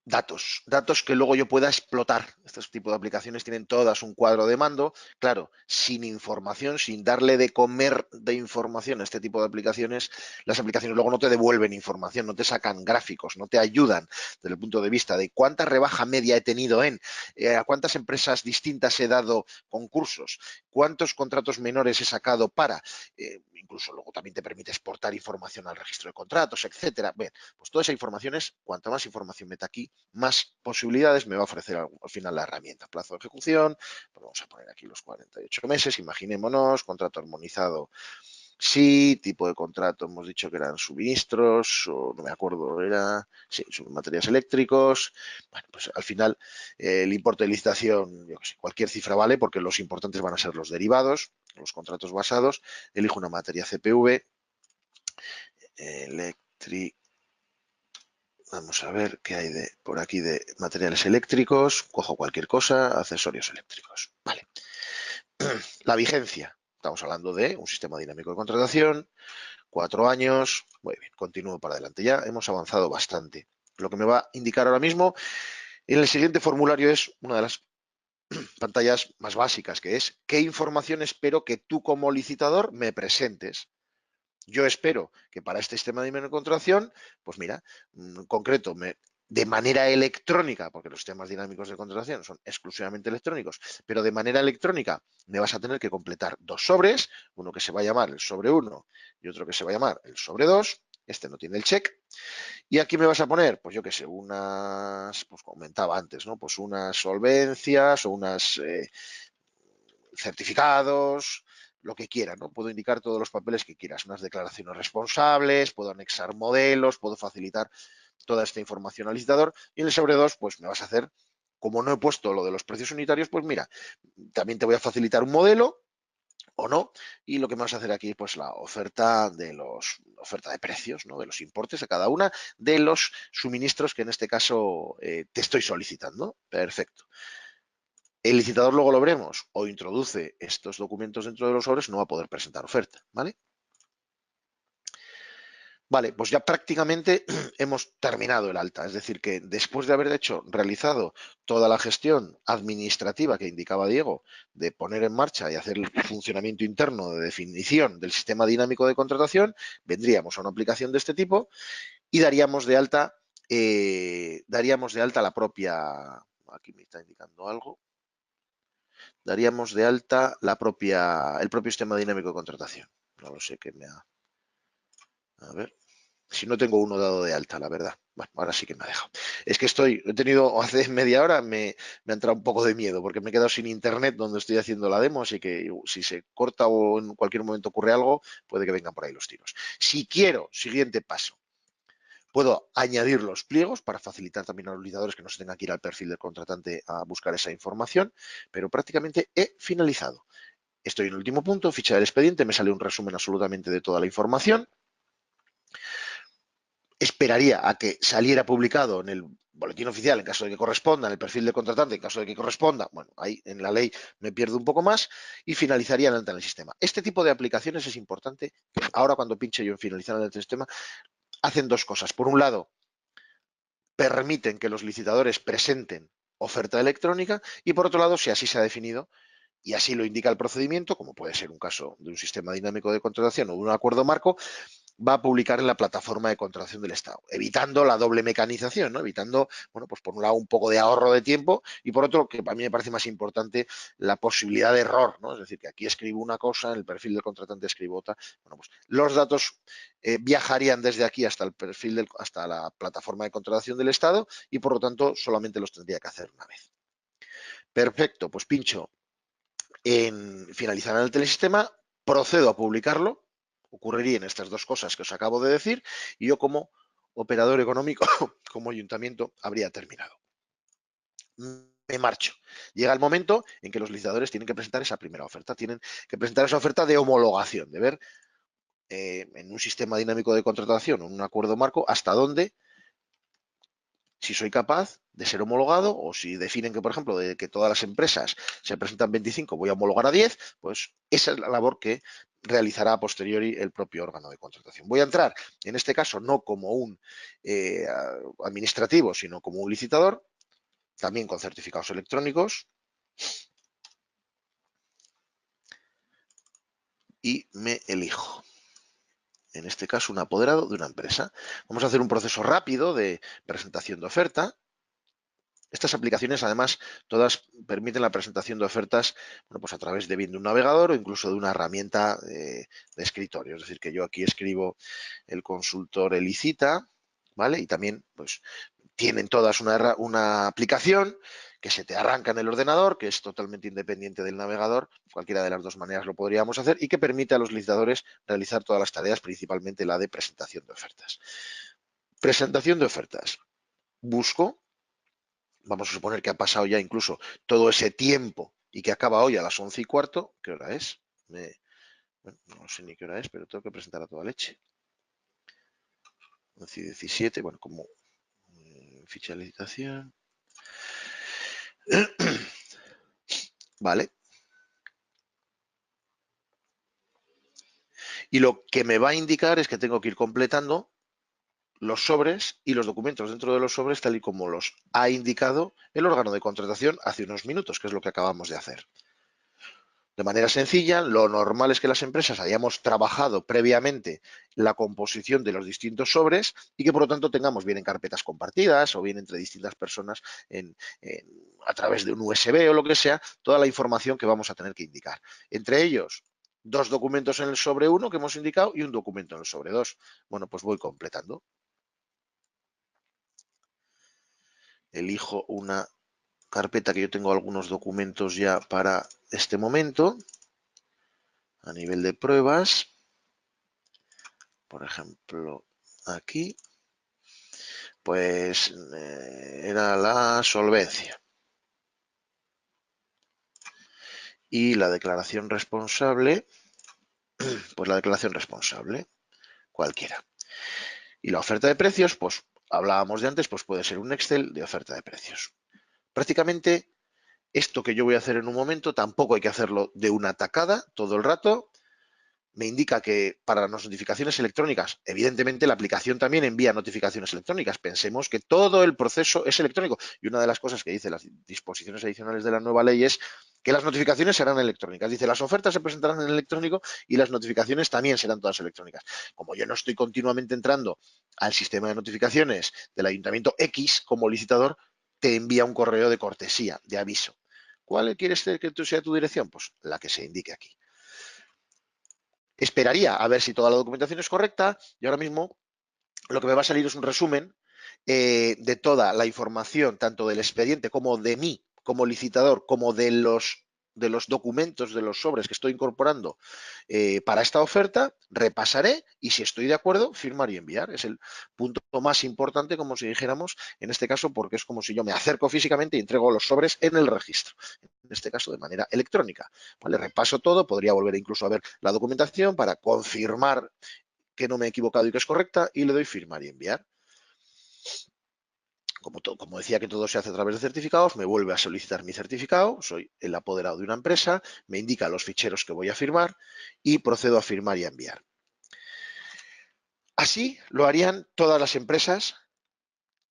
datos que luego yo pueda explotar. Este tipo de aplicaciones tienen todas un cuadro de mando, claro, sin información, sin darle de comer de información a este tipo de aplicaciones, las aplicaciones luego no te devuelven información, no te sacan gráficos, no te ayudan desde el punto de vista de cuánta rebaja media he tenido a cuántas empresas distintas he dado concursos, cuántos contratos menores he sacado para, incluso luego también te permite exportar información al registro de contratos, etcétera. Bien, pues toda esa información es, cuanta más información meta aquí, más posibilidades me va a ofrecer al final la herramienta. Plazo de ejecución, pues vamos a poner aquí los 48 meses, imaginémonos, contrato armonizado, sí, tipo de contrato, hemos dicho que eran suministros, o no me acuerdo, era, sí, materiales eléctricos. Bueno, pues al final el importe de licitación, yo qué sé, cualquier cifra vale, porque los importantes van a ser los derivados, los contratos basados. Elijo una materia CPV, vamos a ver qué hay por aquí de materiales eléctricos. Cojo cualquier cosa, accesorios eléctricos. Vale. La vigencia. Estamos hablando de un sistema dinámico de contratación, 4 años. Muy bien, continúo para adelante. Ya hemos avanzado bastante. Lo que me va a indicar ahora mismo en el siguiente formulario es una de las pantallas más básicas, que es qué información espero que tú como licitador me presentes. Yo espero que para este sistema de contratación, pues mira, en concreto, de manera electrónica, porque los sistemas dinámicos de contratación son exclusivamente electrónicos, pero de manera electrónica me vas a tener que completar 2 sobres, uno que se va a llamar el sobre 1 y otro que se va a llamar el sobre 2. Este no tiene el check. Y aquí me vas a poner, pues yo qué sé, unas, pues comentaba antes, ¿no? Pues unas solvencias o unas certificados, lo que quiera, ¿no? Puedo indicar todos los papeles que quieras, unas declaraciones responsables, puedo anexar modelos, puedo facilitar toda esta información al licitador y en el sobre 2, pues me vas a hacer, como no he puesto lo de los precios unitarios, pues mira, también te voy a facilitar un modelo o no, y lo que me vas a hacer aquí, pues la oferta de precios, ¿no? De los importes de cada una de los suministros que en este caso te estoy solicitando. Perfecto. El licitador luego lo veremos o introduce estos documentos dentro de los sobres, no va a poder presentar oferta, ¿vale? Vale, pues ya prácticamente hemos terminado el alta, es decir, que después de haber realizado toda la gestión administrativa que indicaba Diego, de poner en marcha y hacer el funcionamiento interno de definición del sistema dinámico de contratación, vendríamos a una aplicación de este tipo y daríamos de alta la propia, aquí me está indicando algo, daríamos de alta el propio sistema dinámico de contratación. No lo sé qué me ha... A ver, si no tengo uno dado de alta, la verdad. Bueno, ahora sí que me ha dejado. Es que he tenido hace media hora, me ha entrado un poco de miedo porque me he quedado sin internet donde estoy haciendo la demo, así que si se corta o en cualquier momento ocurre algo, puede que vengan por ahí los tiros. Si quiero, siguiente paso, puedo añadir los pliegos para facilitar también a los licitadores que no se tengan que ir al perfil del contratante a buscar esa información, pero prácticamente he finalizado. Estoy en el último punto, ficha del expediente, me sale un resumen absolutamente de toda la información. Esperaría a que saliera publicado en el boletín oficial en caso de que corresponda, en el perfil del contratante en caso de que corresponda. Bueno, ahí en la ley me pierdo un poco más y finalizaría en el sistema. Este tipo de aplicaciones es importante. Ahora cuando pinche yo en finalizar en el sistema, hacen dos cosas. Por un lado, permiten que los licitadores presenten oferta electrónica y por otro lado, si así se ha definido y así lo indica el procedimiento, como puede ser un caso de un sistema dinámico de contratación o de un acuerdo marco, va a publicar en la plataforma de contratación del Estado, evitando la doble mecanización, ¿no? Evitando, bueno, pues por un lado un poco de ahorro de tiempo y por otro, que a mí me parece más importante, la posibilidad de error, ¿no? Es decir, que aquí escribo una cosa, en el perfil del contratante escribo otra. Bueno, pues los datos viajarían desde aquí hasta el perfil hasta la plataforma de contratación del Estado y por lo tanto solamente los tendría que hacer una vez. Perfecto, pues pincho en finalizar en el telesistema, procedo a publicarlo. Ocurrirían estas dos cosas que os acabo de decir y yo como operador económico, como ayuntamiento, habría terminado. Me marcho. Llega el momento en que los licitadores tienen que presentar esa primera oferta, tienen que presentar esa oferta de homologación, de ver en un sistema dinámico de contratación o en un acuerdo marco hasta dónde si soy capaz de ser homologado, o si definen que, por ejemplo, de que todas las empresas se presentan 25, voy a homologar a 10, pues esa es la labor que realizará a posteriori el propio órgano de contratación. Voy a entrar, en este caso, no como un administrativo, sino como un licitador, también con certificados electrónicos, y me elijo. En este caso, un apoderado de una empresa. Vamos a hacer un proceso rápido de presentación de oferta. Estas aplicaciones, además, todas permiten la presentación de ofertas, bueno, pues a través de bien de un navegador o incluso de una herramienta de escritorio. Es decir, que yo aquí escribo el consultor Elicita, ¿vale? Y también, pues, tienen todas una aplicación que se te arranca en el ordenador, que es totalmente independiente del navegador, cualquiera de las dos maneras lo podríamos hacer, y que permite a los licitadores realizar todas las tareas, principalmente la de presentación de ofertas. Presentación de ofertas. Busco. Vamos a suponer que ha pasado ya incluso todo ese tiempo y que acaba hoy a las 11:15. ¿Qué hora es? Bueno, no sé ni qué hora es, pero tengo que presentar a toda leche. 11:17, bueno, como ficha de licitación. Vale. Y lo que me va a indicar es que tengo que ir completando los sobres y los documentos dentro de los sobres tal y como los ha indicado el órgano de contratación hace unos minutos, que es lo que acabamos de hacer. De manera sencilla, lo normal es que las empresas hayamos trabajado previamente la composición de los distintos sobres y que por lo tanto tengamos bien en carpetas compartidas o bien entre distintas personas a través de un USB o lo que sea, toda la información que vamos a tener que indicar. Entre ellos, 2 documentos en el sobre 1 que hemos indicado y un documento en el sobre 2. Bueno, pues voy completando. Elijo una carpeta que yo tengo algunos documentos ya para este momento. A nivel de pruebas, por ejemplo, aquí, pues era la solvencia. Y la declaración responsable, pues la declaración responsable, cualquiera. Y la oferta de precios, pues hablábamos de antes, pues puede ser un Excel de oferta de precios. Prácticamente esto que yo voy a hacer en un momento tampoco hay que hacerlo de una tacada todo el rato. Me indica que para las notificaciones electrónicas, evidentemente la aplicación también envía notificaciones electrónicas. Pensemos que todo el proceso es electrónico. Y una de las cosas que dice las disposiciones adicionales de la nueva ley es que las notificaciones serán electrónicas. Dice, las ofertas se presentarán en electrónico y las notificaciones también serán todas electrónicas. Como yo no estoy continuamente entrando al sistema de notificaciones del Ayuntamiento X como licitador, te envía un correo de cortesía, de aviso. ¿Cuál quieres que sea tu dirección? Pues la que se indique aquí. Esperaría a ver si toda la documentación es correcta y ahora mismo lo que me va a salir es un resumen de toda la información, tanto del expediente como de mí, como licitador, como de los documentos, de los sobres que estoy incorporando para esta oferta. Repasaré y si estoy de acuerdo, firmar y enviar. Es el punto más importante, como si dijéramos, en este caso, porque es como si yo me acerco físicamente y entrego los sobres en el registro, en este caso de manera electrónica. ¿Vale? Repaso todo, podría volver incluso a ver la documentación para confirmar que no me he equivocado y que es correcta y le doy firmar y enviar. Como decía que todo se hace a través de certificados, me vuelve a solicitar mi certificado, soy el apoderado de una empresa, me indica los ficheros que voy a firmar y procedo a firmar y a enviar. Así lo harían todas las empresas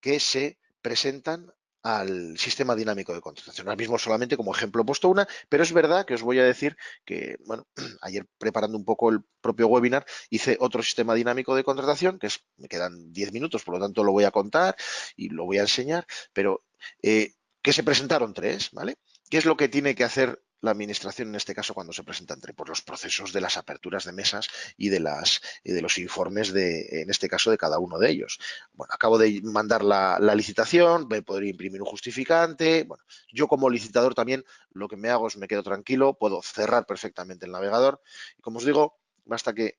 que se presentan al sistema dinámico de contratación. Ahora mismo solamente como ejemplo he puesto una, pero es verdad que os voy a decir que, bueno, ayer preparando un poco el propio webinar hice otro sistema dinámico de contratación, que me quedan 10 minutos, por lo tanto lo voy a contar y lo voy a enseñar, pero que se presentaron 3, ¿vale? ¿Qué es lo que tiene que hacer la administración en este caso cuando se presentan por los procesos de las aperturas de mesas y de los informes en este caso de cada uno de ellos? Bueno, acabo de mandar la licitación, podría imprimir un justificante. Bueno, yo como licitador también lo que me hago es me quedo tranquilo, puedo cerrar perfectamente el navegador y como os digo, basta que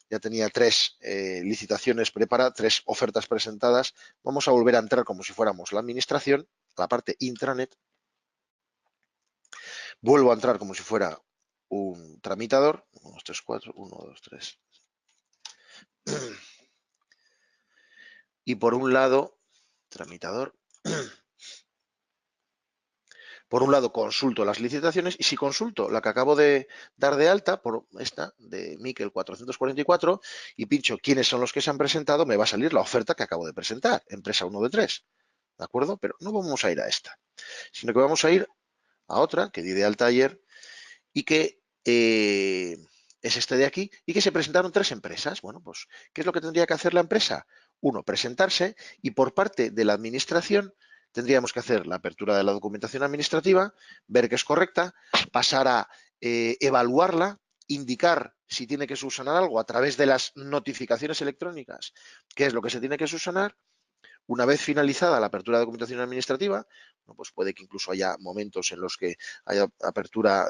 ya tenía 3 licitaciones preparadas, 3 ofertas presentadas. Vamos a volver a entrar como si fuéramos la administración, la parte intranet. Vuelvo a entrar como si fuera un tramitador. 1, 2, 3, 4, 1, 2, 3. Y por un lado tramitador. Por un lado, consulto las licitaciones y si consulto la que acabo de dar de alta, por esta de Miquel 444, y pincho quiénes son los que se han presentado, me va a salir la oferta que acabo de presentar, empresa 1 de 3. ¿De acuerdo? Pero no vamos a ir a esta, sino que vamos a ir a otra que di de alta ayer y que es este de aquí y que se presentaron 3 empresas. Bueno, pues, ¿qué es lo que tendría que hacer la empresa? Uno, presentarse y por parte de la administración tendríamos que hacer la apertura de la documentación administrativa, ver que es correcta, pasar a evaluarla, indicar si tiene que subsanar algo a través de las notificaciones electrónicas, qué es lo que se tiene que subsanar. Una vez finalizada la apertura de documentación administrativa, pues puede que incluso haya momentos en los que haya apertura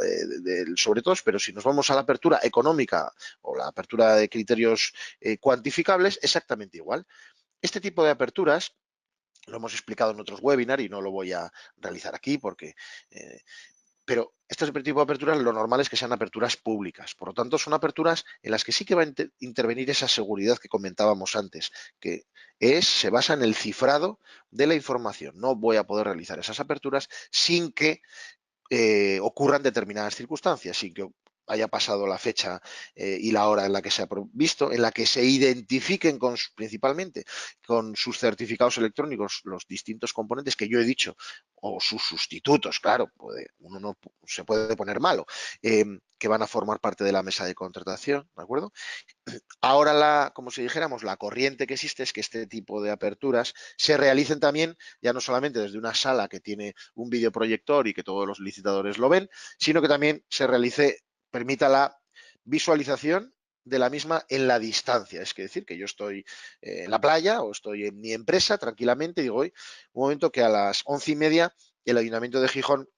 sobre todo, pero si nos vamos a la apertura económica o la apertura de criterios cuantificables, exactamente igual. Este tipo de aperturas lo hemos explicado en otros webinars y no lo voy a realizar aquí porque... pero este tipo de aperturas lo normal es que sean aperturas públicas. Por lo tanto, son aperturas en las que sí que va a intervenir esa seguridad que comentábamos antes, que se basa en el cifrado de la información. No voy a poder realizar esas aperturas sin que ocurran determinadas circunstancias, sin que haya pasado la fecha y la hora en la que se ha visto, en la que se identifiquen principalmente con sus certificados electrónicos los distintos componentes que yo he dicho, o sus sustitutos, claro, uno no se puede poner malo, que van a formar parte de la mesa de contratación, ¿de acuerdo? Ahora, como si dijéramos, la corriente que existe es que este tipo de aperturas se realicen también, ya no solamente desde una sala que tiene un videoproyector y que todos los licitadores lo ven, sino que también permita la visualización de la misma en la distancia. Es decir, que yo estoy en la playa o estoy en mi empresa tranquilamente y digo, hoy, un momento que a las 11:30 el Ayuntamiento de Gijón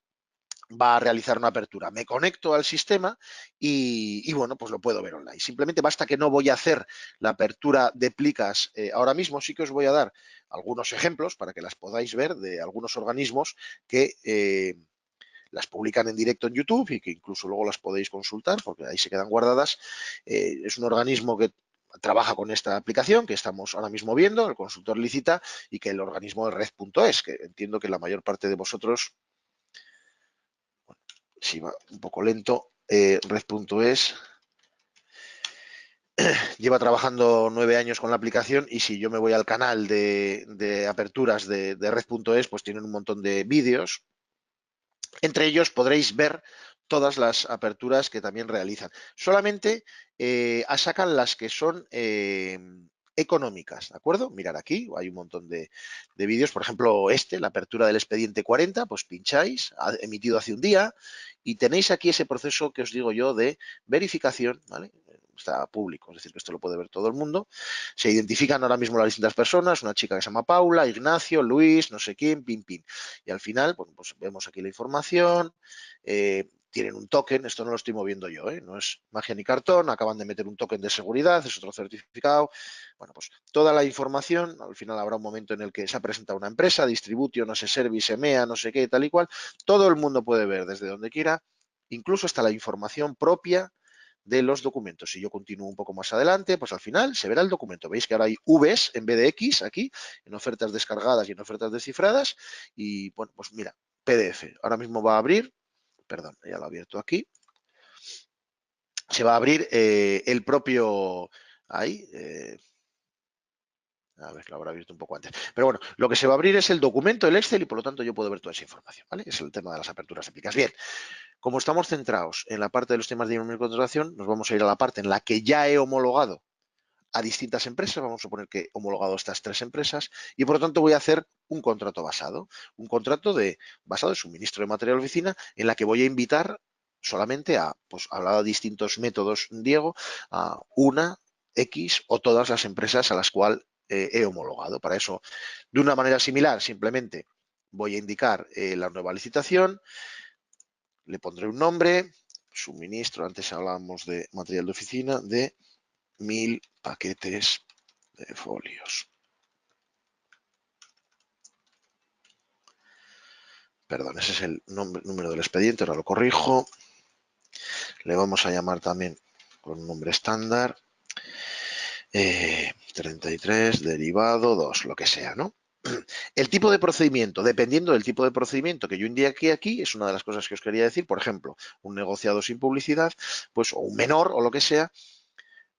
va a realizar una apertura. Me conecto al sistema y bueno, pues lo puedo ver online. Simplemente basta que no voy a hacer la apertura de plicas ahora mismo. Sí que os voy a dar algunos ejemplos para que las podáis ver de algunos organismos que las publican en directo en YouTube y que incluso luego las podéis consultar porque ahí se quedan guardadas. Es un organismo que trabaja con esta aplicación que estamos ahora mismo viendo, el consultor licita, y que el organismo es red.es, que entiendo que la mayor parte de vosotros, si va un poco lento, red.es lleva trabajando 9 años con la aplicación y si yo me voy al canal de aperturas de red.es, pues tienen un montón de vídeos. Entre ellos podréis ver todas las aperturas que también realizan. Solamente sacan las que son económicas, ¿de acuerdo? Mirad aquí, hay un montón de vídeos, por ejemplo, la apertura del expediente 40, pues pincháis, emitido hace un día, y tenéis aquí ese proceso que os digo yo de verificación, ¿vale? Está público, es decir, que esto lo puede ver todo el mundo. Se identifican ahora mismo las distintas personas, una chica que se llama Paula, Ignacio, Luis, no sé quién, pin, pin. Y al final, bueno, pues vemos aquí la información, tienen un token, esto no lo estoy moviendo yo, no es magia ni cartón, acaban de meter un token de seguridad, es otro certificado. Bueno, pues toda la información, al final habrá un momento en el que se ha presentado una empresa, Distributio, no sé, Service, EMEA, no sé qué, tal y cual. Todo el mundo puede ver desde donde quiera, incluso hasta la información propia de los documentos. Si yo continúo un poco más adelante, pues al final se verá el documento. Veis que ahora hay Vs en vez de X aquí, en ofertas descargadas y en ofertas descifradas. Y bueno, pues mira, PDF. Ahora mismo va a abrir, perdón, ya lo he abierto aquí. Se va a abrir el propio, ahí, a ver, lo habrá abierto un poco antes. Pero bueno, lo que se va a abrir es el documento, el Excel, y por lo tanto yo puedo ver toda esa información, ¿vale? Es el tema de las aperturas de plicas. Bien, como estamos centrados en la parte de los temas de contratación, nos vamos a ir a la parte en la que ya he homologado a distintas empresas. Vamos a suponer que he homologado estas 3 empresas y por lo tanto voy a hacer un contrato basado. Un contrato basado en suministro de material de oficina en la que voy a invitar solamente a, pues hablado de distintos métodos, Diego, a una, X o todas las empresas a las cuales he homologado. Para eso, de una manera similar, simplemente voy a indicar la nueva licitación, le pondré un nombre, suministro, antes hablábamos de material de oficina, de 1000 paquetes de folios. Perdón, ese es el número del expediente, ahora lo corrijo. Le vamos a llamar también con un nombre estándar, 33, derivado 2, lo que sea, ¿no? El tipo de procedimiento, dependiendo del tipo de procedimiento que yo indique aquí, es una de las cosas que os quería decir. Por ejemplo, un negociado sin publicidad, pues, o un menor o lo que sea,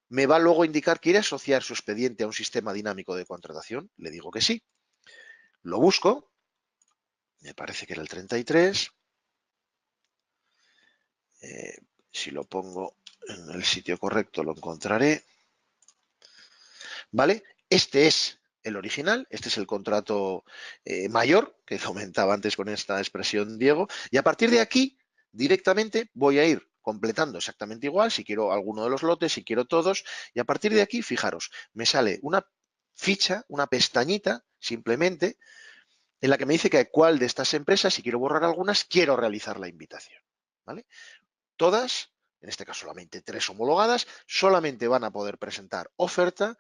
me va luego a indicar, ¿quiere asociar su expediente a un sistema dinámico de contratación? Le digo que sí. Lo busco, me parece que era el 33. Si lo pongo en el sitio correcto lo encontraré. ¿Vale? Este es el original, este es el contrato mayor que comentaba antes con esta expresión Diego, y a partir de aquí directamente voy a ir completando exactamente igual, si quiero alguno de los lotes, si quiero todos, y a partir de aquí, fijaros, me sale una ficha, una pestañita, simplemente, en la que me dice que cuál de estas empresas, si quiero borrar algunas, quiero realizar la invitación. ¿Vale? Todas, en este caso solamente 3 homologadas, solamente van a poder presentar oferta,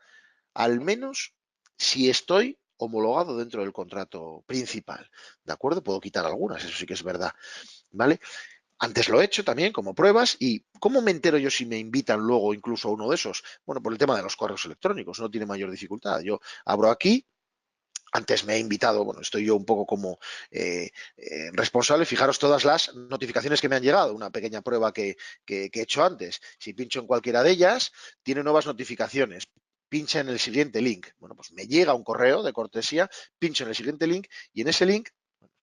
al menos si estoy homologado dentro del contrato principal. ¿De acuerdo? Puedo quitar algunas, eso sí que es verdad. ¿Vale? Antes lo he hecho también como pruebas. ¿Y cómo me entero yo si me invitan luego incluso a uno de esos? Bueno, por el tema de los correos electrónicos, no tiene mayor dificultad. Yo abro aquí. Antes me he invitado, bueno, estoy yo un poco como responsable. Fijaros todas las notificaciones que me han llegado, una pequeña prueba que he hecho antes. Si pincho en cualquiera de ellas, tiene nuevas notificaciones. Pincha en el siguiente link. Bueno, pues me llega un correo de cortesía, pincho en el siguiente link y en ese link,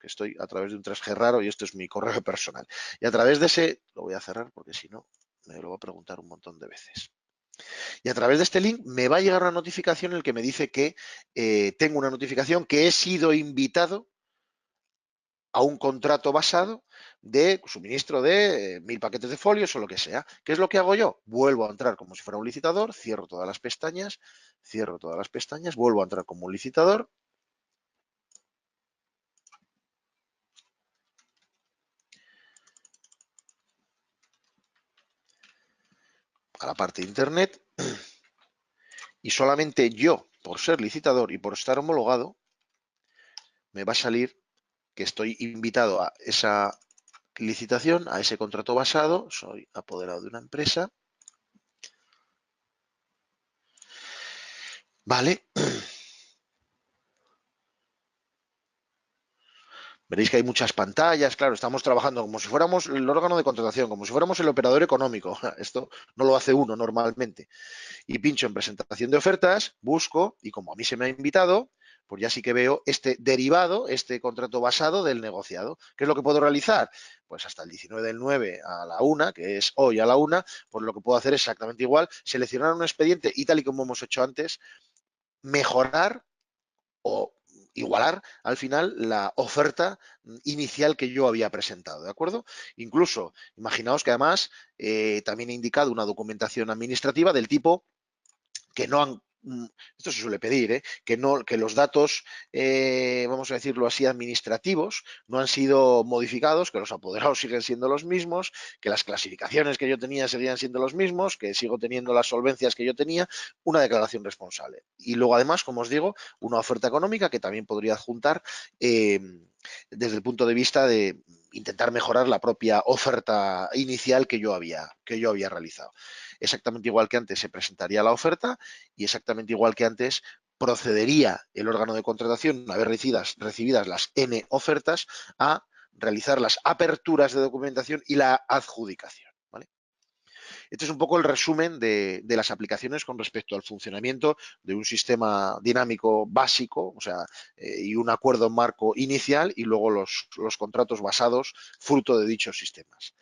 que estoy a través de un 3G raro y esto es mi correo personal. Y a través de ese, lo voy a cerrar porque si no, me lo voy a preguntar un montón de veces. Y a través de este link me va a llegar una notificación en el que me dice que tengo una notificación que he sido invitado a un contrato basado de suministro de 1000 paquetes de folios o lo que sea. ¿Qué es lo que hago yo? Vuelvo a entrar como si fuera un licitador, cierro todas las pestañas, vuelvo a entrar como un licitador. A la parte de internet y solamente yo, por ser licitador y por estar homologado, me va a salir que estoy invitado a esa licitación, a ese contrato basado. Soy apoderado de una empresa. Vale. Veréis que hay muchas pantallas, claro, estamos trabajando como si fuéramos el órgano de contratación, como si fuéramos el operador económico. Esto no lo hace uno normalmente. Y pincho en presentación de ofertas, busco, y como a mí se me ha invitado, pues ya sí que veo este derivado, este contrato basado del negociado. ¿Qué es lo que puedo realizar? Pues hasta el 19 del 9 a la 1, que es hoy a la 1, pues lo que puedo hacer es exactamente igual, seleccionar un expediente y tal y como hemos hecho antes, mejorar o igualar al final la oferta inicial que yo había presentado, ¿de acuerdo? Incluso, imaginaos que además también he indicado una documentación administrativa del tipo que no han, esto se suele pedir, que los datos, vamos a decirlo así, administrativos, no han sido modificados, que los apoderados siguen siendo los mismos, que las clasificaciones que yo tenía seguían siendo los mismos, que sigo teniendo las solvencias que yo tenía, una declaración responsable. Y luego, además, como os digo, una oferta económica que también podría adjuntar desde el punto de vista de intentar mejorar la propia oferta inicial que yo había realizado. Exactamente igual que antes se presentaría la oferta y exactamente igual que antes procedería el órgano de contratación, una vez recibidas las N ofertas, a realizar las aperturas de documentación y la adjudicación. ¿Vale? Este es un poco el resumen de las aplicaciones con respecto al funcionamiento de un sistema dinámico básico, o sea, y un acuerdo marco inicial y luego los contratos basados fruto de dichos sistemas.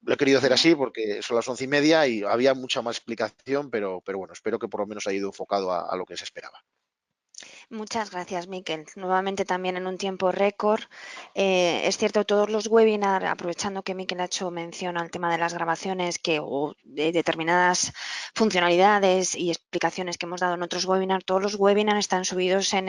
Lo he querido hacer así porque son las 11:30 y había mucha más explicación, pero bueno, espero que por lo menos haya ido enfocado a lo que se esperaba. Muchas gracias, Miquel. Nuevamente también en un tiempo récord. Es cierto, todos los webinars, aprovechando que Miquel ha hecho mención al tema de las grabaciones o de determinadas funcionalidades y explicaciones que hemos dado en otros webinars, todos los webinars están subidos en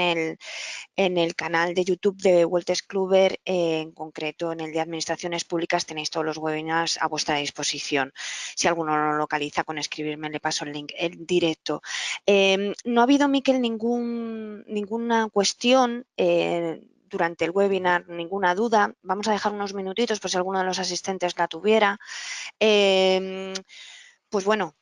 el canal de YouTube de Wolters Kluwer, en concreto en el de Administraciones Públicas tenéis todos los webinars a vuestra disposición. Si alguno no lo localiza, con escribirme le paso el link en directo. No ha habido, Miquel, ninguna cuestión durante el webinar, ninguna duda. Vamos a dejar unos minutitos por si alguno de los asistentes la tuviera. Pues bueno,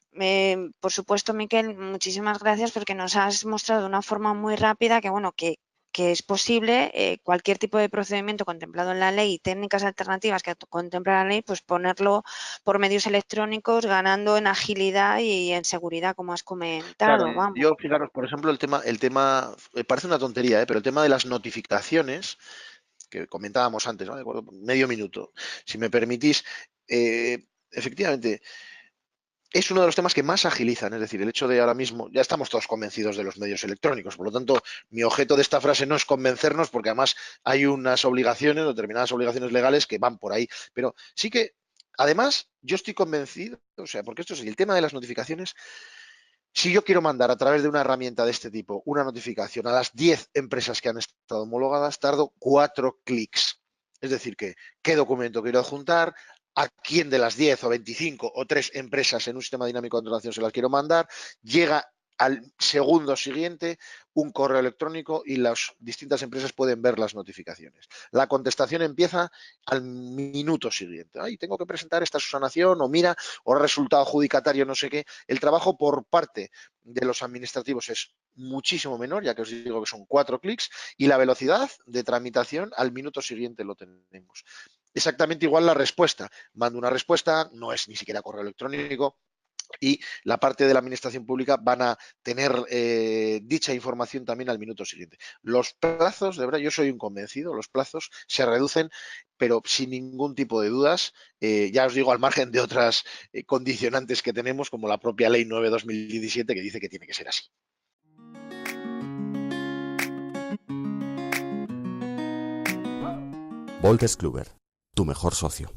por supuesto, Miquel, muchísimas gracias porque nos has mostrado de una forma muy rápida que, bueno, que es posible cualquier tipo de procedimiento contemplado en la ley y técnicas alternativas que contempla la ley, pues ponerlo por medios electrónicos, ganando en agilidad y en seguridad, como has comentado. Claro, Vamos. yo, fijaros, por ejemplo, el tema parece una tontería, pero el tema de las notificaciones que comentábamos antes, ¿no? De acuerdo, medio minuto. Si me permitís, efectivamente, es uno de los temas que más agilizan, es decir, el hecho de ahora mismo, ya estamos todos convencidos de los medios electrónicos, por lo tanto, mi objeto de esta frase no es convencernos, porque además hay unas obligaciones, determinadas obligaciones legales que van por ahí, pero sí que, además, yo estoy convencido, o sea, porque esto es el tema de las notificaciones. Si yo quiero mandar a través de una herramienta de este tipo una notificación a las 10 empresas que han estado homologadas, tardo 4 clics. Es decir, que qué documento quiero adjuntar, a quién de las 10 o 25 o 3 empresas en un sistema dinámico de contratación se las quiero mandar, llega al segundo siguiente un correo electrónico y las distintas empresas pueden ver las notificaciones. La contestación empieza al minuto siguiente. Ay, tengo que presentar esta subsanación o mira, o resultado adjudicatario no sé qué. El trabajo por parte de los administrativos es muchísimo menor, ya que os digo que son 4 clics, y la velocidad de tramitación al minuto siguiente lo tenemos. Exactamente igual la respuesta. Mando una respuesta, no es ni siquiera correo electrónico, y la parte de la administración pública van a tener dicha información también al minuto siguiente. Los plazos, de verdad, yo soy un convencido, los plazos se reducen, pero sin ningún tipo de dudas, ya os digo, al margen de otras condicionantes que tenemos, como la propia Ley 9/2017, que dice que tiene que ser así. Wolters Kluwer, tu mejor socio.